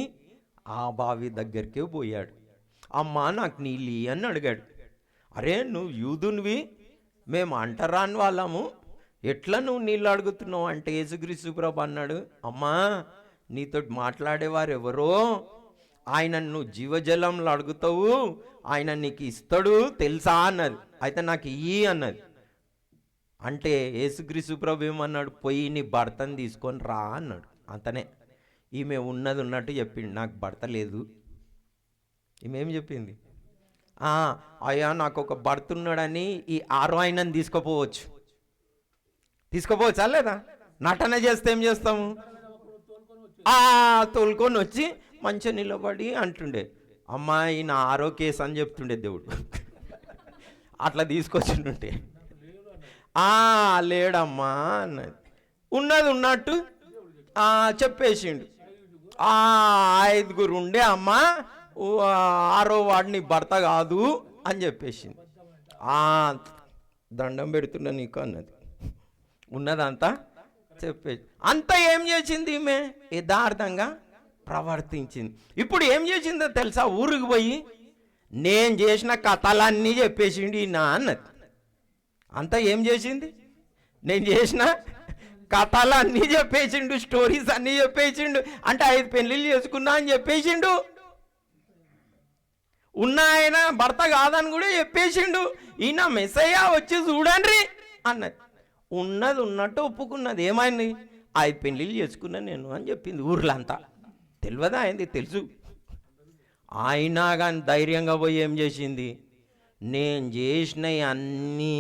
ఆ బావి దగ్గరికే పోయాడు. అమ్మా నాకు నీళ్ళు అని అడిగాడు. అరే నువ్వు యూదునివి, మేము అంటరాని వాళ్ళము, ఎట్లా నువ్వు నీళ్ళు అడుగుతున్నావు అంటే యేసుక్రీస్తు ప్రభు అన్నాడు, అమ్మా నీతో మాట్లాడేవారు ఎవరో, ఆయన నువ్వు జీవజలంలో అడుగుతావు, ఆయన నీకు ఇస్తాడు తెలుసా అన్నది. అయితే నాకు ఇయ్యి అన్నది. అంటే యేసుక్రీస్తు ప్రభు ఏమన్నాడు? పోయి నీ భర్తను తీసుకొని రా అన్నాడు. అంతనే. ఈమె ఉన్నది ఉన్నట్టు చెప్పింది, నాకు భర్త లేదు. ఈమె ఏం చెప్పింది? అయ్యా నాకు ఒక భర్త ఉన్నాడని ఈ 6 ఆయనని తీసుకోపోవచ్చా లేదా? నటన చేస్తే ఏం చేస్తాము? తోలుకొని వచ్చి మంచిగా నిలబడి అంటుండే, అమ్మా ఈయన 6వ కేసు అని చెప్తుండే దేవుడు. అట్లా తీసుకొచ్చిండుంటే లేడమ్మా అన్నది. ఉన్నది ఉన్నట్టు చెప్పేసిండు. 5 ఉండే అమ్మా 6వ వాడిని భర్త కాదు అని చెప్పేసింది. దండం పెడుతున్నా నీకు అన్నది. ఉన్నదంతా చెప్పేసి అంతా ఏం చేసింది? ఈమె యథార్థంగా ప్రవర్తించింది. ఇప్పుడు ఏం చేసిందో తెలుసా? ఊరికి పోయి నేను చేసిన కథలన్నీ చెప్పేసిండు ఈయన అన్నది. అంతా ఏం చేసింది? నేను చేసిన కథలన్నీ చెప్పేసిండు, స్టోరీస్ అన్నీ చెప్పేసిండు. అంటే 5 పెళ్ళిళ్ళు చేసుకున్నా అని చెప్పేసిండు. ఉన్న ఆయన భర్త కాదని కూడా చెప్పేసిండు. ఈయన మెస్సయ్య వచ్చి చూడండి అన్నది. ఉన్నది ఉన్నట్టు ఒప్పుకున్నది. ఏమైంది? 5 పెళ్ళిళ్ళు చేసుకున్నా నేను అని చెప్పింది. ఊర్లో అంతా తెలియదా? అయింది తెలుసు. అయినా కానీ ధైర్యంగా పోయి ఏం చేసింది? నేను చేసినవి అన్నీ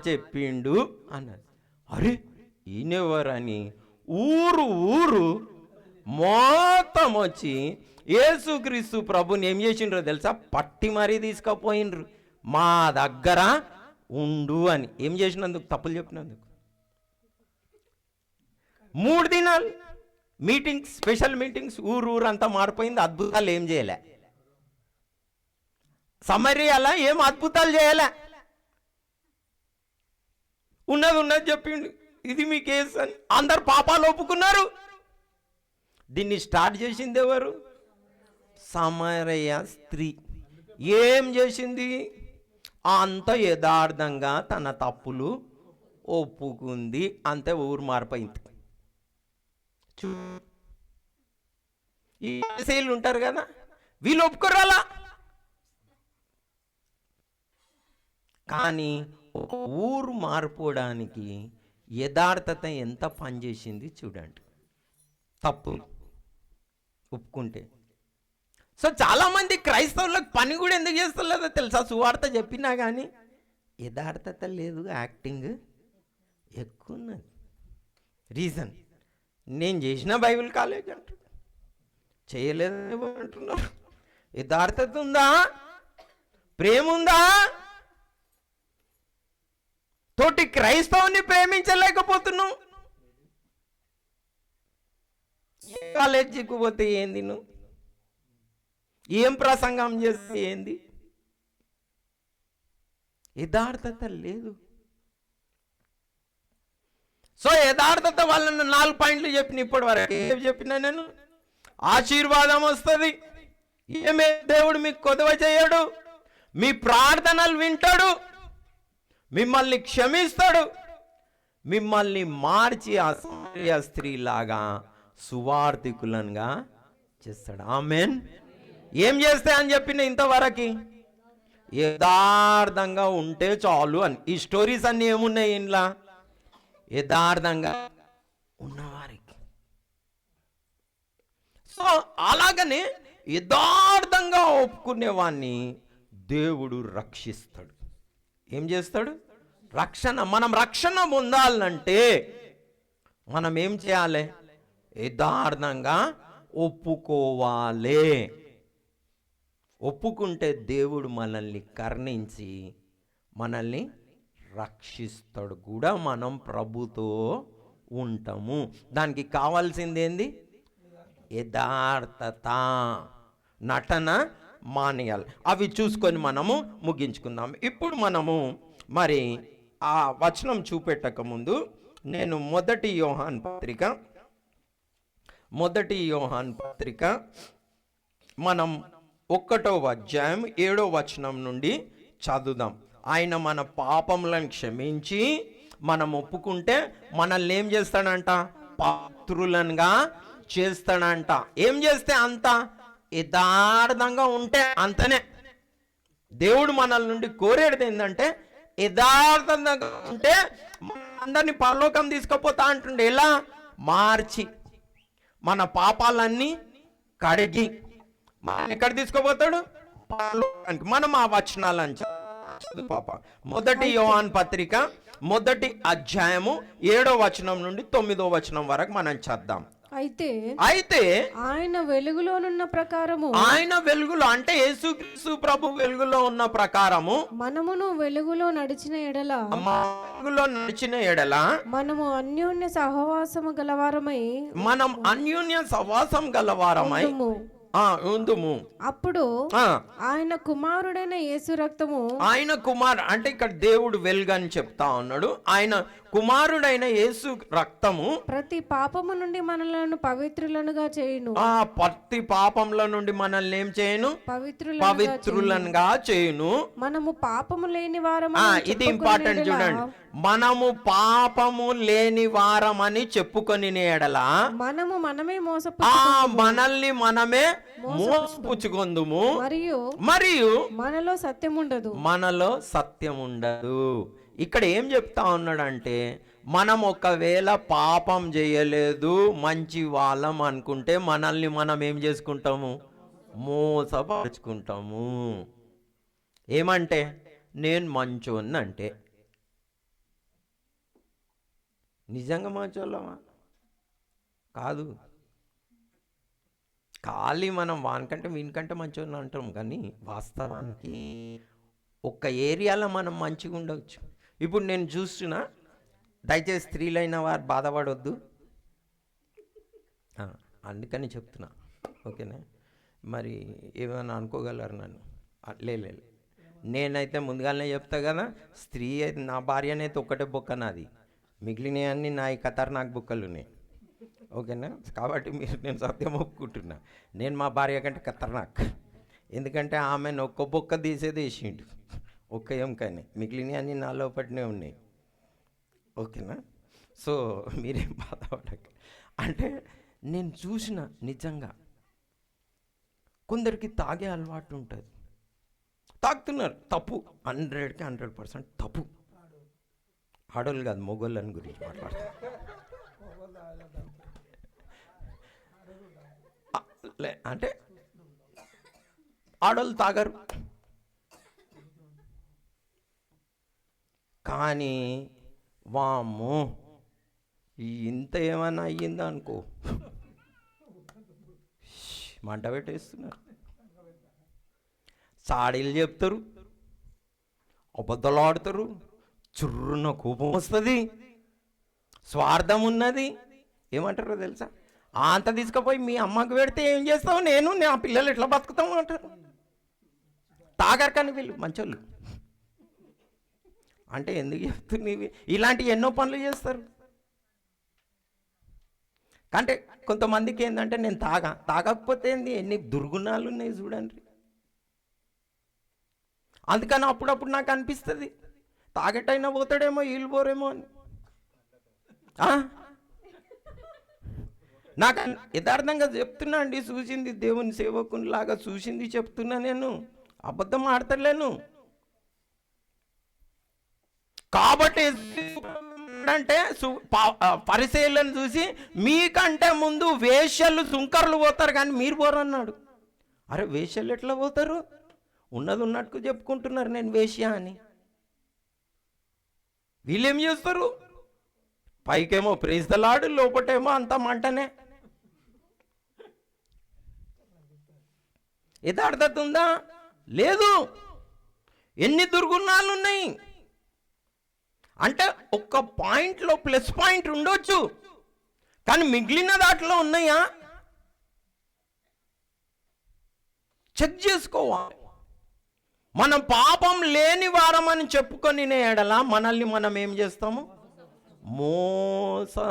చెప్పిండు అన్నది. అరే ఈయనెవరని ఊరు మొత్తం వచ్చి యేసుక్రీస్తు ప్రభుని ఏం చేసిండ్రో తెలుసా? పట్టి మరీ తీసుకుపోయిండ్రు. మా దగ్గర ఉండు అని. ఏం చేసినందుకు? తప్పులు చెప్పినందుకు. 3 దినాలు మీటింగ్స్, స్పెషల్ మీటింగ్స్, ఊరంతా మారిపోయింది. అద్భుతాలు ఏం చేయలే. సమరయలా ఏం అద్భుతాలు చేయలే. ఉన్నది చెప్పిండు, ఇది మీ కేసు అని. అందరు పాపాలు ఒప్పుకున్నారు. దీన్ని స్టార్ట్ చేసింది ఎవరు? సమరయ స్త్రీ. ఏం చేసింది? అంత యథార్థంగా తన తప్పులు ఒప్పుకుంది, అంతే, ఊరు మారిపోయింది. ఈ పరిసయ్యులు ఉంటారు కదా, వీళ్ళు ఒప్పుకోరాలా. కానీ ఒక ఊరు మారిపోవడానికి యథార్థత ఎంత పనిచేసింది చూడండి. తప్పు ఒప్పుకుంటే. సో చాలామంది క్రైస్తవులకు పని కూడా ఎందుకు చేస్తలేదో తెలుసా? సువార్త చెప్పినా కానీ యథార్థత లేదు, యాక్టింగ్ ఎక్కువ ఉన్నది. రీజన్, నేను చేసిన బైబిల్ కాలేజ్ అంటారు, చేయలేదు అంటున్నారు. యథార్థత ఉందా? ప్రేమ ఉందా? తోటి క్రైస్తవుని ప్రేమించలేకపోతున్నావు. కాలేజీకి పోతే ఏంది, నువ్వు ఏం ప్రసంగం చేస్తే ఏంది? యథార్థత లేదు. సో యథార్థత వాళ్ళని 4 పాయింట్లు చెప్పిన, ఇప్పటి వరకు ఏం చెప్పినా నేను? ఆశీర్వాదం వస్తుంది, ఏమే దేవుడు మీకు కొదవ చేయడు, మీ ప్రార్థనలు వింటాడు, మిమ్మల్ని క్షమిస్తాడు, మిమ్మల్ని మార్చి ఆ సమరయ స్త్రీలాగా సువార్థికులంగా చేస్తాడు. ఆమేన్. ఏం చేస్తే అని చెప్పిన ఇంతవరకు? యథార్థంగా ఉంటే చాలు అని. ఈ స్టోరీస్ అన్నీ ఏమున్నాయి ఇంట్లో? యథార్థంగా ఉన్నవారికి. సో అలాగనే యథార్థంగా ఒప్పుకునేవాన్ని దేవుడు రక్షిస్తాడు. ఏం చేస్తాడు? రక్షణ. మనం రక్షణ పొందాలంటే మనం ఏం చేయాలి? యథార్థంగా ఒప్పుకోవాలి. ఒప్పుకుంటే దేవుడు మనల్ని కరుణించి మనల్ని రక్షిస్తాడు కూడా. మనం ప్రభుతో ఉంటాము. దానికి కావాల్సింది ఏంది? యథార్థత, నటన మానేయాలి. అవి చూసుకొని మనము ముగించుకుందాం. ఇప్పుడు మనము మరి ఆ వచనం చూపెట్టక ముందు నేను మొదటి యోహాన్ పత్రిక మనం 1వ అధ్యాయం 7వ వచనం నుండి చదువుదాం. ఆయన మన పాపములను క్షమించి మనం ఒప్పుకుంటే మనల్ని ఏం చేస్తాడంట? పాత్రులనుగా చేస్తాడంట. ఏం చేస్తే అంత? యథార్థంగా ఉంటే అంతనే. దేవుడు మనల నుండి కోరేది ఏంటంటే యథార్థంగా ఉంటే అందరినీ పరలోకం తీసుకుపోతా అంటుండే. ఎలా? మార్చి మన పాపాలన్నీ కడిగి మనం ఎక్కడ తీసుకుపోతాడు? పరలోకానికి. మనం ఆ వచనాలని పాప మొదటి యోహాన్ పత్రిక 1వ అధ్యాయము 7వ వచనం నుండి 9వ వచనం వరకు మనం చద్దాం. అయితే ఆయన వెలుగులోనున్న ప్రకారము, ఆయన వెలుగులో అంటే యేసుక్రీస్తు ప్రభు వెలుగులో ఉన్న ప్రకారము మనమును వెలుగులో నడిచిన ఎడల, మనము అన్యోన్య సహవాసము గలవారమై ఉందుము. అప్పుడు ఆయన కుమారుడైన యేసు రక్తము, ఆయన అంటే ఇక్కడ దేవుడు వెలుగు అని చెప్తా ఉన్నాడు. ఆయన కుమారుడైన యేసు రక్తము ప్రతి పాపము నుండి మనలను పవిత్రులనుగా చేయును. ప్రతి పాపముల నుండి మనల్ని ఏం చేయును? పవిత్రులనుగా చేయును. మనము పాపము లేని వారము. ఇది ఇంపార్టెంట్ చూడండి. మనము పాపము లేని వారమని చెప్పుకొని ఎడల మనమే మనల్ని మనమే మోసపుచ్చుకొందుము, మరియు మనలో సత్యం ఉండదు. ఇక్కడ ఏం చెప్తా ఉన్నాడంటే మనం ఒకవేళ పాపం చేయలేదు, మంచి వాళ్ళం అనుకుంటే మనల్ని మనం ఏం చేసుకుంటాము? మోసపరుచుకుంటాము. ఏమంటే నేను మంచోన్ని అంటే నిజంగా మంచోళ్ళమా? కాదు. ఖాళీ మనం వానికంటే వీనికంటే మంచోళ్ళు అంటాం, కానీ వాస్తవానికి ఒక్క ఏరియాలో మనం మంచిగా ఉండవచ్చు. ఇప్పుడు నేను చూస్తున్నా, దయచేసి స్త్రీలైన వారు బాధపడొద్దు, అందుకని చెప్తున్నా, ఓకేనా? మరి ఏమైనా అనుకోగలరు నన్ను? లేదు, నేనైతే ముందుగానే చెప్తా కదా, స్త్రీ అయితే నా భార్యనైతే ఒక్కటే బొక్క నాది, మిగిలినవన్నీ నా ఈ ఖతర్నాక్ బుక్కలు ఉన్నాయి, ఓకేనా? కాబట్టి నేను సత్యం ఒప్పుకుంటున్నా, నేను మా భార్య కంటే ఖతర్నాక్. ఎందుకంటే ఆమెను ఒక్క బొక్క తీసేది వేసిండు, ఒక్క ఎంకని, మిగిలినవన్నీ నాలో పట్టినే ఉన్నాయి. ఓకేనా? సో మీరేం బాధపడక. అంటే నేను చూసిన నిజంగా కొందరికి తాగే అలవాటు ఉంటుంది, తాగుతున్నారు, తప్పు, 100కి 100% తప్పు. ఆడోళ్ళు కాదు, మొగోళ్ళని గురించి మాట్లాడతారు. అంటే ఆడోళ్ళు తాగరు, కానీ వామ్మో ఇంత ఏమైనా అయ్యిందా అనుకో, మంట పెట్టేస్తున్నారు. సాడీలు చెప్తారు, అబద్ధాలు ఆడతారు, చుర్రున కోపం వస్తుంది, స్వార్థం ఉన్నది. ఏమంటారో తెలుసా? అంత తీసుకుపోయి మీ అమ్మకి పెడితే ఏం చేస్తావు, నేను నా పిల్లలు ఎట్లా బతుకుతాము అంటారు. తాగరు కానీ వీళ్ళు మంచోళ్ళు. అంటే ఎందుకు చెప్తున్నవి? ఇలాంటి ఎన్నో పనులు చేస్తారు. అంటే కొంతమందికి ఏంటంటే నేను తాగకపోతే ఏంది, ఎన్ని దుర్గుణాలు ఉన్నాయి చూడండి. అందుకని అప్పుడప్పుడు నాకు అనిపిస్తుంది తాగేటైనా పోతాడేమో, వీళ్ళు పోరేమో అని. నాకు యథార్థంగా చెప్తున్నా అండి, చూసింది దేవుని సేవకునిలాగా చూసింది చెప్తున్నా, నేను అబద్ధం ఆడతలేను. కాబట్టి అంటే పరిసయ్యులను చూసి మీకంటే ముందు వేశ్యలు సుంకర్లు పోతారు కానీ మీరు పోరన్నాడు. అరే వేశ్యలు ఎట్లా పోతారు? ఉన్నది ఉన్నట్టు చెప్పుకుంటున్నారు నేను వేశ్య అని. వీళ్ళేం చేస్తారు? పైకేమో ప్రైజ్ ద లార్డ్, లోపటేమో అంత మంటనే. యథార్థత ఉందా? లేదు. ఎన్ని దుర్గుణాలు ఉన్నాయి అంటే ఒక్క పాయింట్లో ప్లస్ పాయింట్ ఉండొచ్చు, కానీ మిగిలిన దాంట్లో ఉన్నాయా చెక్ చేసుకోవాలి. మనం పాపం లేని వారమని చెప్పుకొని ఎడల మనల్ని మనం ఏం చేస్తాము? మోసపుచ్చుకుంటాము.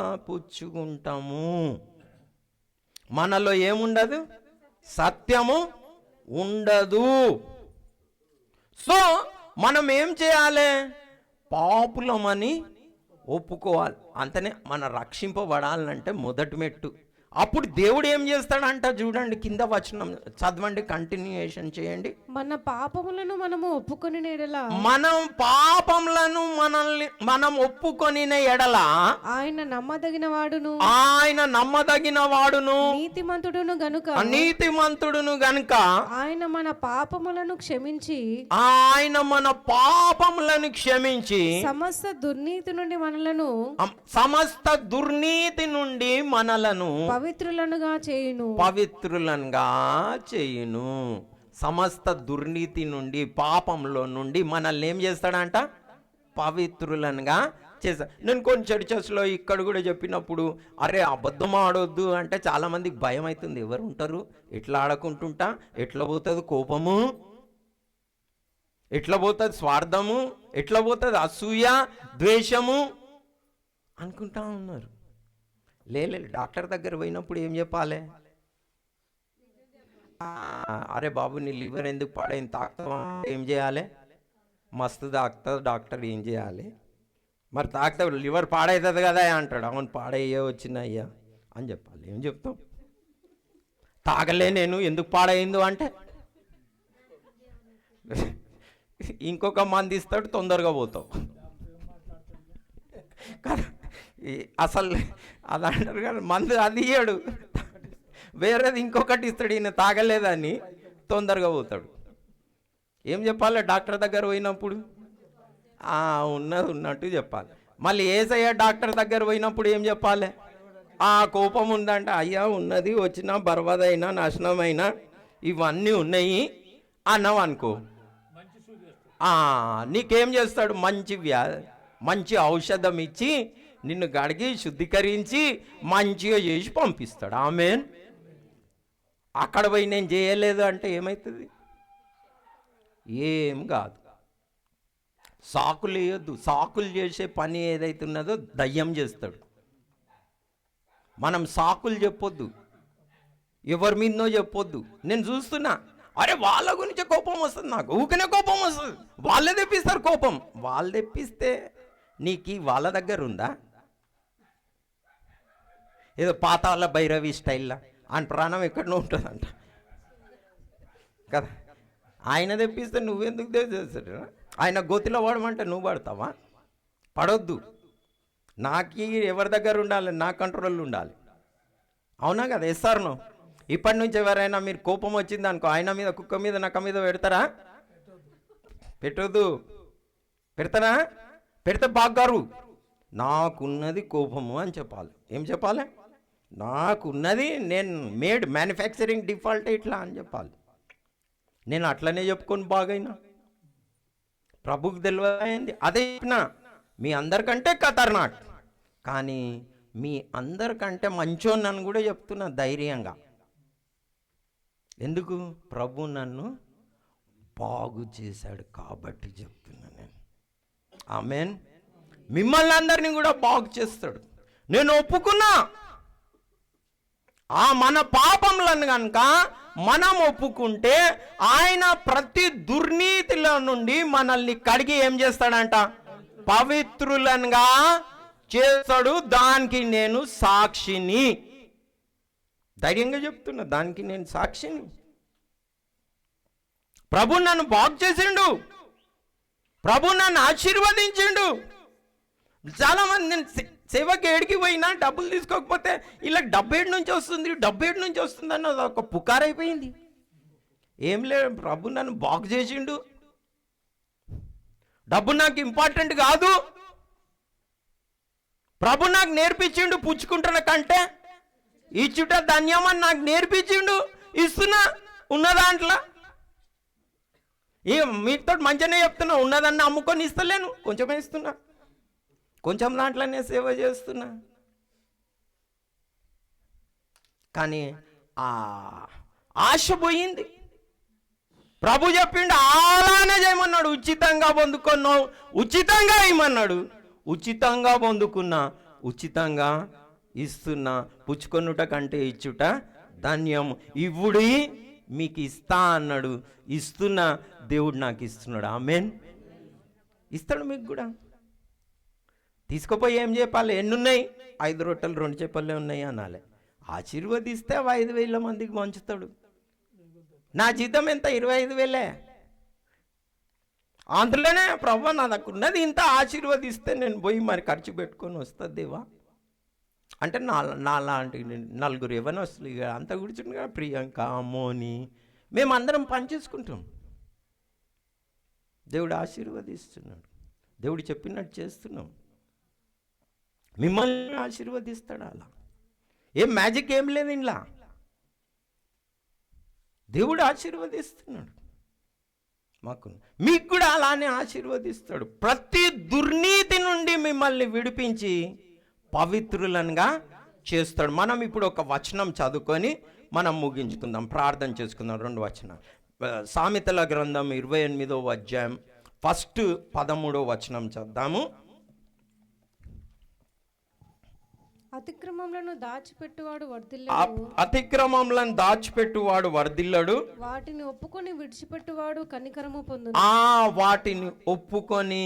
మనలో ఏముండదు? సత్యము ఉండదు. సో మనం ఏం చేయాలి? పాపులమని ఒప్పుకోవాలి. అంతనే మన రక్షింపబడాలంటే మొదటి మెట్టు. అప్పుడు దేవుడు ఏం చేస్తాడంట చూడండి, కింద వచనం చదవండి, కంటిన్యూయేషన్ చేయండి. మన పాపములను మనము ఒప్పుకొని ఎడల, మనం పాపములను మనం ఒప్పుకొని ఎడల ఆయన నమ్మదగిన వాడును, ఆయన నమ్మదగిన వాడును, నీతిమంతుడును గనుక ఆయన మన పాపములను క్షమించి సమస్త దుర్నీతి నుండి మనలను పవిత్రులనుగా చేయును. సమస్త దుర్నీతి నుండి, పాపంలో నుండి మనల్ని ఏం చేస్తాడంట? పవిత్రులనుగా చేస్తా. నేను కొన్ని చర్చస్లో ఇక్కడ కూడా చెప్పినప్పుడు అరే అబద్ధం ఆడొద్దు అంటే చాలామందికి భయం అవుతుంది. ఎవరు ఉంటారు? ఎట్లా ఆడకుంటుంటా? ఎట్లా పోతుంది కోపము? ఎట్లా పోతుంది స్వార్థము? ఎట్లా పోతుంది అసూయ, ద్వేషము అనుకుంటా ఉన్నారు. లేదు, డాక్టర్ దగ్గర పోయినప్పుడు ఏం చెప్పాలి? అరే బాబు నీ లివర్ ఎందుకు పాడైంది, తాగుతావా? ఏం చేయాలి? మస్తు తాగుతుంది డాక్టర్, ఏం చేయాలి? మరి తాగుతావు, లివర్ పాడవుతుంది కదా అంటాడు. అవును పాడయ్యే వచ్చినాయ్యా అని చెప్పాలి. ఏం చెప్తావు? తాగలే నేను, ఎందుకు పాడైందో అంటే ఇంకొక మంది ఇస్తాడు, తొందరగా పోతావు కదా. అసలు అది అంటారు కానీ మందు అది ఇయ్యాడు, వేరేది ఇంకొకటి ఇస్తాడు. ఈయన తాగలేదని తొందరగా పోతాడు. ఏం చెప్పాలి డాక్టర్ దగ్గర పోయినప్పుడు? ఉన్నది ఉన్నట్టు చెప్పాలి. మళ్ళీ యేసయ్య డాక్టర్ దగ్గర పోయినప్పుడు ఏం చెప్పాలి? కోపం ఉందంటే అయ్యా ఉన్నది, వచ్చినా బర్వాదైనా నాశనమైనా ఇవన్నీ ఉన్నాయి అన్నావు అనుకో, నీకేం చేస్తాడు? మంచి ఔషధం ఇచ్చి నిన్ను గడిగి శుద్ధీకరించి మంచిగా చేసి పంపిస్తాడు. ఆమేన్. అక్కడ పోయి నేను చేయలేదు అంటే ఏమవుతుంది? ఏం కాదు. సాకులు వేయొద్దు. సాకులు చేసే పని ఏదైతే ఉన్నదో దయ్యం చేస్తాడు. మనం సాకులు చెప్పొద్దు, ఎవరి మీదనో చెప్పొద్దు. నేను చూస్తున్నా, అరే వాళ్ళ గురించే కోపం వస్తుంది, నాకు ఊకనే కోపం వస్తుంది. వాళ్ళే తెప్పిస్తారు కోపం. వాళ్ళు తెప్పిస్తే నీకు వాళ్ళ దగ్గర ఉందా? ఏదో పాతాళ భైరవి స్టైల్లా ఆయన ప్రాణం ఎక్కడో ఉంటుందంట కదా. ఆయన తెప్పిస్తే నువ్వెందుకు తెచ్చేస్తాడు? ఆయన గోతిలో పడమంటే నువ్వు పడతావా? పడొద్దు. నాకు ఎవరి దగ్గర ఉండాలి? నా కంట్రోల్లో ఉండాలి. అవునా కదా? ఎస్ఆర్ను ఇప్పటి నుంచి ఎవరైనా మీరు కోపం వచ్చింది అనుకో, ఆయన మీద, కుక్క మీద, నక్క మీద పెడతారా? పెట్టొద్దు. పెడతారా? పెడితే బాగారు నాకున్నది కోపము అని చెప్పాలి. ఏం చెప్పాలి? నాకున్నది, నేను మ్యానుఫ్యాక్చరింగ్ డిఫాల్ట్ ఇట్లా అని చెప్పాలి. నేను అట్లనే చెప్పుకొని బాగైనా ప్రభుకు తెలియదు. అదే చెప్పిన, మీ అందరికంటే ఖతర్నాక్, కానీ మీ అందరికంటే మంచోన్నని కూడా చెప్తున్నా ధైర్యంగా. ఎందుకు? ప్రభు నన్ను బాగు చేశాడు కాబట్టి చెప్తున్నా నేను. ఆమేన్. మిమ్మల్ని అందరినీ కూడా బాగు చేస్తాడు. నేను ఒప్పుకున్నా. మన పాపములను కనుక మనం ఒప్పుకుంటే ఆయన ప్రతి దుర్నీతిలో నుండి మనల్ని కడిగి ఏం చేస్తాడంట? పవిత్రులనుగా చేస్తాడు. దానికి నేను సాక్షిని. ధైర్యంగా చెప్తున్నా, దానికి నేను సాక్షిని. ప్రభు నన్ను బాగు చేసిండు, ప్రభు నన్ను ఆశీర్వదించిండు. చాలా మంది సేవకి ఏడికి పోయినా డబ్బులు తీసుకోకపోతే ఇలా డబ్బేడు నుంచి వస్తుంది అన్నది ఒక పుకారైపోయింది. ఏం లేదు, ప్రభు నన్ను బాగు చేసిండు, డబ్బు నాకు ఇంపార్టెంట్ కాదు, ప్రభు నాకు నేర్పించిండు పుచ్చుకుంటున్న కంటే ఇచ్చుట ధన్యమని నాకు నేర్పించిండు, ఇస్తున్నా. ఉన్న దాంట్లో మీతో మంచిగానే చెప్తున్నా, ఉన్నదాన్ని అమ్ముకొని ఇస్తలేను, కొంచెమే ఇస్తున్నా, కొంచెం దాంట్లోనే సేవ చేస్తున్నా. కానీ ఆ ఆశ పోయింది. ప్రభు చెప్పిండు అలానే చేయమన్నాడు. ఉచితంగా పొందుకున్నావు, ఉచితంగా ఇమ్మన్నాడు. ఉచితంగా పొందుకున్నా, ఉచితంగా ఇస్తున్నా. పుచ్చుకొనుట కంటే ఇచ్చుట ధన్యం. ఇవ్వుడి మీకు ఇస్తా అన్నాడు. ఇస్తున్నా, దేవుడు నాకు ఇస్తున్నాడు. ఆమేన్. ఇస్తాడు మీకు కూడా. తీసుకుపోయి ఏం చెప్పాలి? ఎన్నున్నాయి? 5 రొట్టెలు 2 చేపలే ఉన్నాయి అనాలి. ఆశీర్వదిస్తే 5,000 మందికి పంచుతాడు. నా జీతం ఎంత? 25,000. అందులోనే ప్రభు నా దగ్గర ఉన్నది ఇంత, ఆశీర్వదిస్తే నేను పోయి మరి ఖర్చు పెట్టుకొని వస్తుంది దేవా అంటే నాలాంటి 4 యవ్వనస్తులు ఇక అంతా కూర్చుంది కదా, ప్రియాంక, మోని, మేమందరం పనిచేసుకుంటాం. దేవుడు ఆశీర్వదిస్తున్నాడు. దేవుడు చెప్పినట్టు చేస్తున్నాం. మిమ్మల్ని ఆశీర్వదిస్తాడు. అలా ఏం మ్యాజిక్ ఏం లేదు ఇంట్లో. దేవుడు ఆశీర్వదిస్తున్నాడు. మీకు కూడా అలానే ఆశీర్వదిస్తాడు. ప్రతి దుర్నీతి నుండి మిమ్మల్ని విడిపించి పవిత్రులనుగా చేస్తాడు. మనం ఇప్పుడు ఒక వచనం చదువుకొని మనం ముగించుకుందాం, ప్రార్థన చేసుకుందాం. 2 వచనాలు. సామెతల గ్రంథం 28వ అధ్యాయం ఫస్ట్ 13వ వచనం చదువుదాము. అతిక్రమములను దాచిపెట్టువాడు వర్ధిల్లడు, అతిక్రమములను దాచిపెట్టువాడు వర్ధిల్లడు, వాటిని ఒప్పుకొని విడిచిపెట్టువాడు కనికరము పొందును. వాటిని ఒప్పుకొని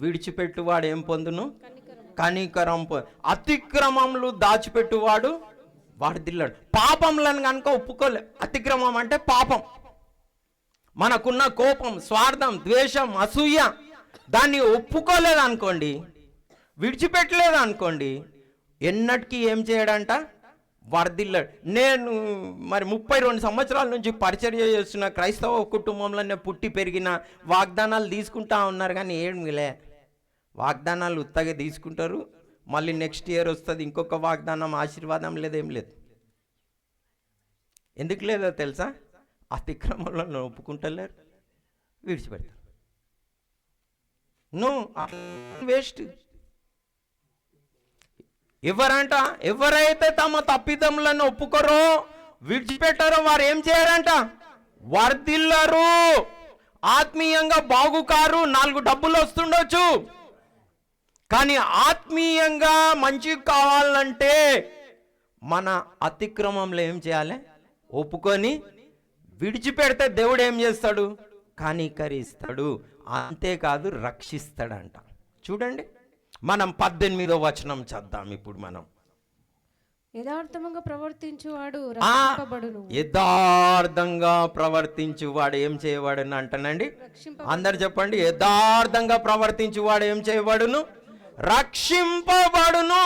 విడిచిపెట్టువాడు ఏం పొందును? కనికరం. అతిక్రమములు దాచిపెట్టువాడు వర్ధిల్లడు. పాపములను కనుక ఒప్పుకోలే, అతిక్రమం అంటే పాపం, మనకున్న కోపం, స్వార్థం, ద్వేషం, అసూయ, దాన్ని ఒప్పుకోలేదు అనుకోండి, విడిచిపెట్టలేదు అనుకోండి, ఎన్నటికీ ఏం చేయడంట? వర్ధిల్లాడు. నేను మరి 32 సంవత్సరాల నుంచి పరిచర్య చేస్తున్న క్రైస్తవ కుటుంబంలోనే పుట్టి పెరిగిన, వాగ్దానాలు తీసుకుంటా ఉన్నారు కానీ ఏమిలే. వాగ్దానాలు ఉత్తగా తీసుకుంటారు, మళ్ళీ నెక్స్ట్ ఇయర్ వస్తుంది ఇంకొక వాగ్దానం, ఆశీర్వాదం లేదేం లేదు. ఎందుకు లేదో తెలుసా? అతిక్రమంలో ఒప్పుకుంటలేరు, విడిచిపెడతారు. No, waste. ఎవరైతే తమ తప్పిదములను ఒప్పుకోరో, విడిచిపెట్టారో, వారు ఏం చేయారంట? వర్ధిల్లరు, ఆత్మీయంగా బాగుకారు. 4 డబ్బులు వస్తుండొచ్చు, కానీ ఆత్మీయంగా మంచి కావాలంటే మన అతిక్రమంలో ఏం చేయాలి? ఒప్పుకొని విడిచిపెడితే దేవుడు ఏం చేస్తాడు? కనికరిస్తాడు. అంతేకాదు రక్షిస్తాడంట. చూడండి, మనం 18వ వచనం చద్దాం ఇప్పుడు మనం. యథార్థముగా ప్రవర్తించువాడు ఆ, రక్షింపబడును. యథార్థంగా ప్రవర్తించువాడు ఏం చేయవాడని అంటానండి? అందరు చెప్పండి. యథార్థంగా ప్రవర్తించువాడు ఏం చేయబడును? రక్షింపబడును.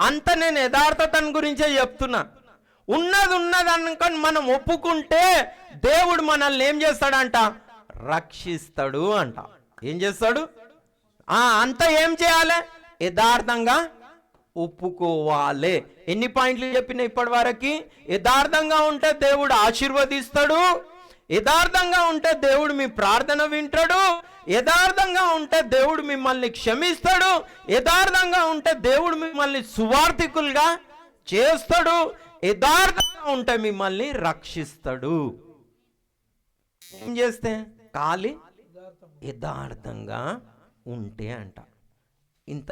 అంత నేను యథార్థతను గురించే చెప్తున్నా. ఉన్నది అనుకొని మనం ఒప్పుకుంటే దేవుడు మనల్ని ఏం చేస్తాడంట? రక్షిస్తాడు అంట. ఏం చేస్తాడు? అంత ఏం చేయాలి? యథార్థంగా ఒప్పుకోవాలి. ఎన్ని పాయింట్లు చెప్పిన ఇప్పటి వరకు? యథార్థంగా ఉంటే దేవుడు ఆశీర్వదిస్తాడు, యథార్థంగా ఉంటే దేవుడు మీ ప్రార్థన వింటాడు, యథార్థంగా ఉంటే దేవుడు మిమ్మల్ని క్షమిస్తాడు, యథార్థంగా ఉంటే దేవుడు మిమ్మల్ని సువార్థికులుగా చేస్తాడు, యథార్థంగా ఉంటే మిమ్మల్ని రక్షిస్తాడు. ఏం చేస్తే? ఖాళీ యథార్థంగా ఉంటే అంట. ఇంత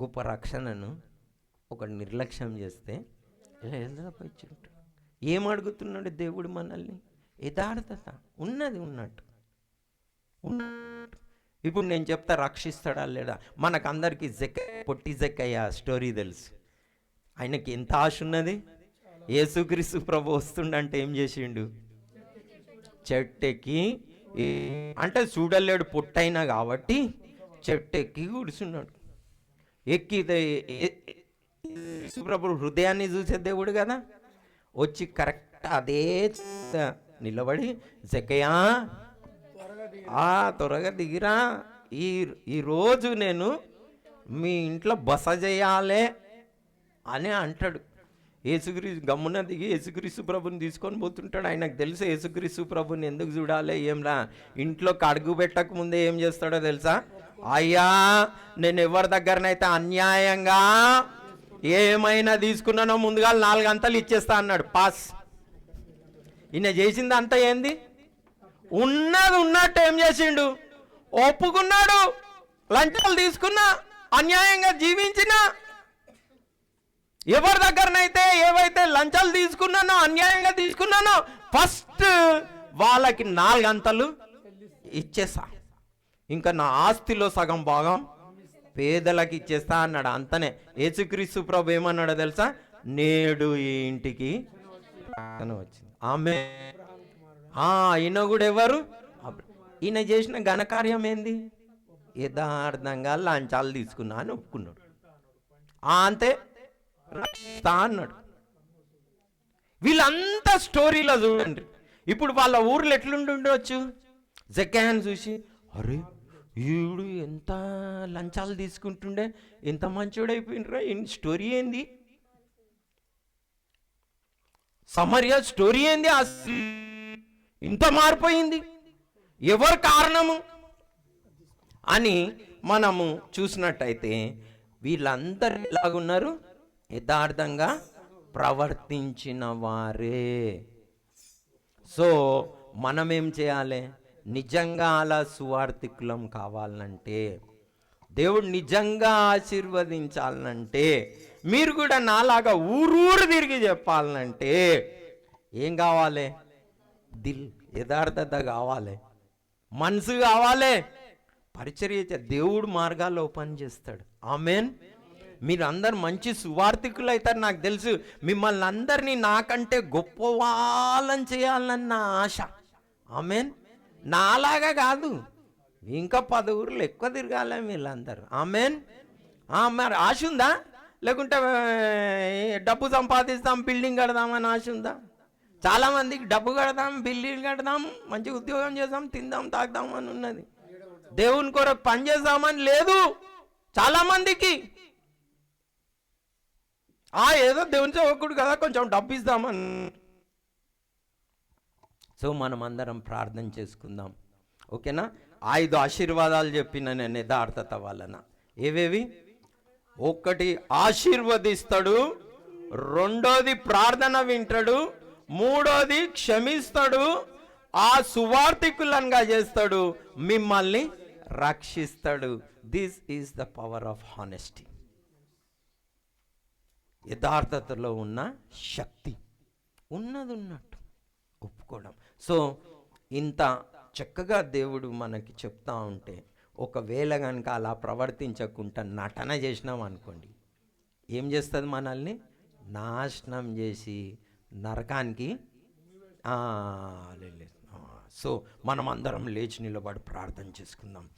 గొప్ప రక్షణను ఒక నిర్లక్ష్యం చేస్తే ఏం అడుగుతున్నాడు దేవుడు మనల్ని? యథార్థత. ఉన్నది ఉన్నట్టు. ఇప్పుడు నేను చెప్తా, రక్షిస్తాడా లేడా? మనకందరికీ పొట్టి జక్కయ్య స్టోరీ తెలుసు. ఆయనకి ఎంత ఆశ ఉన్నది. యేసుక్రీస్తు ప్రభు వస్తుండంటే ఏం చేసిండు? చెట్టెక్కి, అంటే చూడలేడు పొట్టైనా కాబట్టి చెట్టెక్కి కూర్చున్నాడు. ఎక్కితే యేసుప్రభు హృదయాన్ని చూసే దేవుడు కదా, వచ్చి కరెక్ట్ అదే నిలబడి, జక్కయ్యా త్వరగా దిగిరా, ఈరోజు నేను మీ ఇంట్లో బస చేయాలి అని అంటాడు. యేసుక్రీస్తు గమ్మున దిగి యేసుక్రీస్తు ప్రభుని తీసుకొని పోతుంటాడు. ఆయనకు తెలుసు యేసుక్రీస్తు ప్రభుని ఎందుకు చూడాలి. ఏంరా, ఇంట్లో కడుగు పెట్టక ముందే ఏం చేస్తాడో తెలుసా? అయ్యా, నేను ఎవరి దగ్గరనైతే అన్యాయంగా ఏమైనా తీసుకున్నానో ముందుగా 4 గంటలు ఇచ్చేస్తా అన్నాడు. పాస్. ఈయన చేసింది అంతా ఏంది? ఉన్నది ఉన్నట్టు ఏం చేసిండు? ఒప్పుకున్నాడు. లంచాలు తీసుకున్నా, అన్యాయంగా జీవించిన, ఎవరి దగ్గరనైతే ఏవైతే లంచాలు తీసుకున్నానో, అన్యాయంగా తీసుకున్నానో, ఫస్ట్ వాళ్ళకి 4 గంటలు ఇచ్చేస్తా, ఇంకా నా ఆస్తిలో సగం భాగం పేదలకు ఇచ్చేస్తా అన్నాడు. అంతనే యేసుక్రీస్తు ప్రభు ఏమన్నాడో తెలుసా? నేడు ఈ ఇంటికి వచ్చింది. ఆమె ఈయన కూడా ఎవరు? ఈయన చేసిన ఘనకార్యం ఏంది? యథార్థంగా లంచాలు తీసుకున్నా అని ఒప్పుకున్నాడు. అంతే, రక్షిస్తా అన్నాడు. వీళ్ళంతా స్టోరీలో చూడండి. ఇప్పుడు వాళ్ళ ఊర్లో ఎట్లుండొచ్చు? జక్కయ్యను చూసి, అరే ఈడు ఎంత లంచాలు తీసుకుంటుండే, ఎంత మంచోడైపోయినరా, స్టోరీ ఏంది? సమర్య స్టోరీ ఏంది? ఇంత మారిపోయింది, ఎవరు కారణము అని మనము చూసినట్టయితే వీళ్ళందరూ ఎలాగున్నారు? యథార్థంగా ప్రవర్తించిన వారే. సో మనం ఏం చేయాలి? నిజంగా అలా సువార్థికులం కావాలంటే, దేవుడు నిజంగా ఆశీర్వదించాలంటే, మీరు కూడా నాలాగా ఊరూరు తిరిగి చెప్పాలంటే ఏం కావాలి? యథార్థత కావాలి, మనసు కావాలి, పరిచర్య దేవుడు మార్గాల్లో ఓపెన్ చేస్తాడు. ఆమెన్. మీరు అందరు మంచి సువార్థికులు అవుతారు. నాకు తెలుసు మిమ్మల్ని అందరినీ నాకంటే గొప్ప వాళ్ళని చేయాలన్న ఆశ. ఆమెన్. నాలాగా కాదు, ఇంకా 10 ఊర్లు ఎక్కువ తిరగాలి వీళ్ళందరూ. ఆమెన్. మరి ఆశ ఉందా? లేకుంటే డబ్బు సంపాదిస్తాం, బిల్డింగ్ కడదామని ఆశ ఉందా? చాలామందికి డబ్బు కడదాం, బిల్డింగ్ కడదాం, మంచి ఉద్యోగం చేద్దాం, తిందాం, తాగుదాం అని ఉన్నది. దేవుని కొరకు పని చేద్దామని లేదు చాలామందికి. ఏదో దేవుని సేవకుడు కదా, కొంచెం డబ్బు ఇద్దామని. సో మనం అందరం ప్రార్థన చేసుకుందాం, ఓకేనా? 5 ఆశీర్వాదాలు చెప్పిన నేను యథార్థత వలన. ఏవేవి? 1 ఆశీర్వదిస్తాడు, 2 ప్రార్థన వింటాడు, 3 క్షమిస్తాడు, ఆ సువార్థికులంగా చేస్తాడు, మిమ్మల్ని రక్షిస్తాడు. This is the power of honesty. యథార్థతలో ఉన్న శక్తి, ఉన్నది ఉన్నట్టు ఒప్పుకోవడం. సో ఇంత చక్కగా దేవుడు మనకి చెప్తా ఉంటే ఒకవేళ కనుక అలా ప్రవర్తించకుండా నటన చేసినాం అనుకోండి, ఏం చేస్తుంది మనల్ని? నాశనం చేసి నరకానికి. సో మనం అందరం లేచి నిలబడి ప్రార్థన చేసుకుందాం.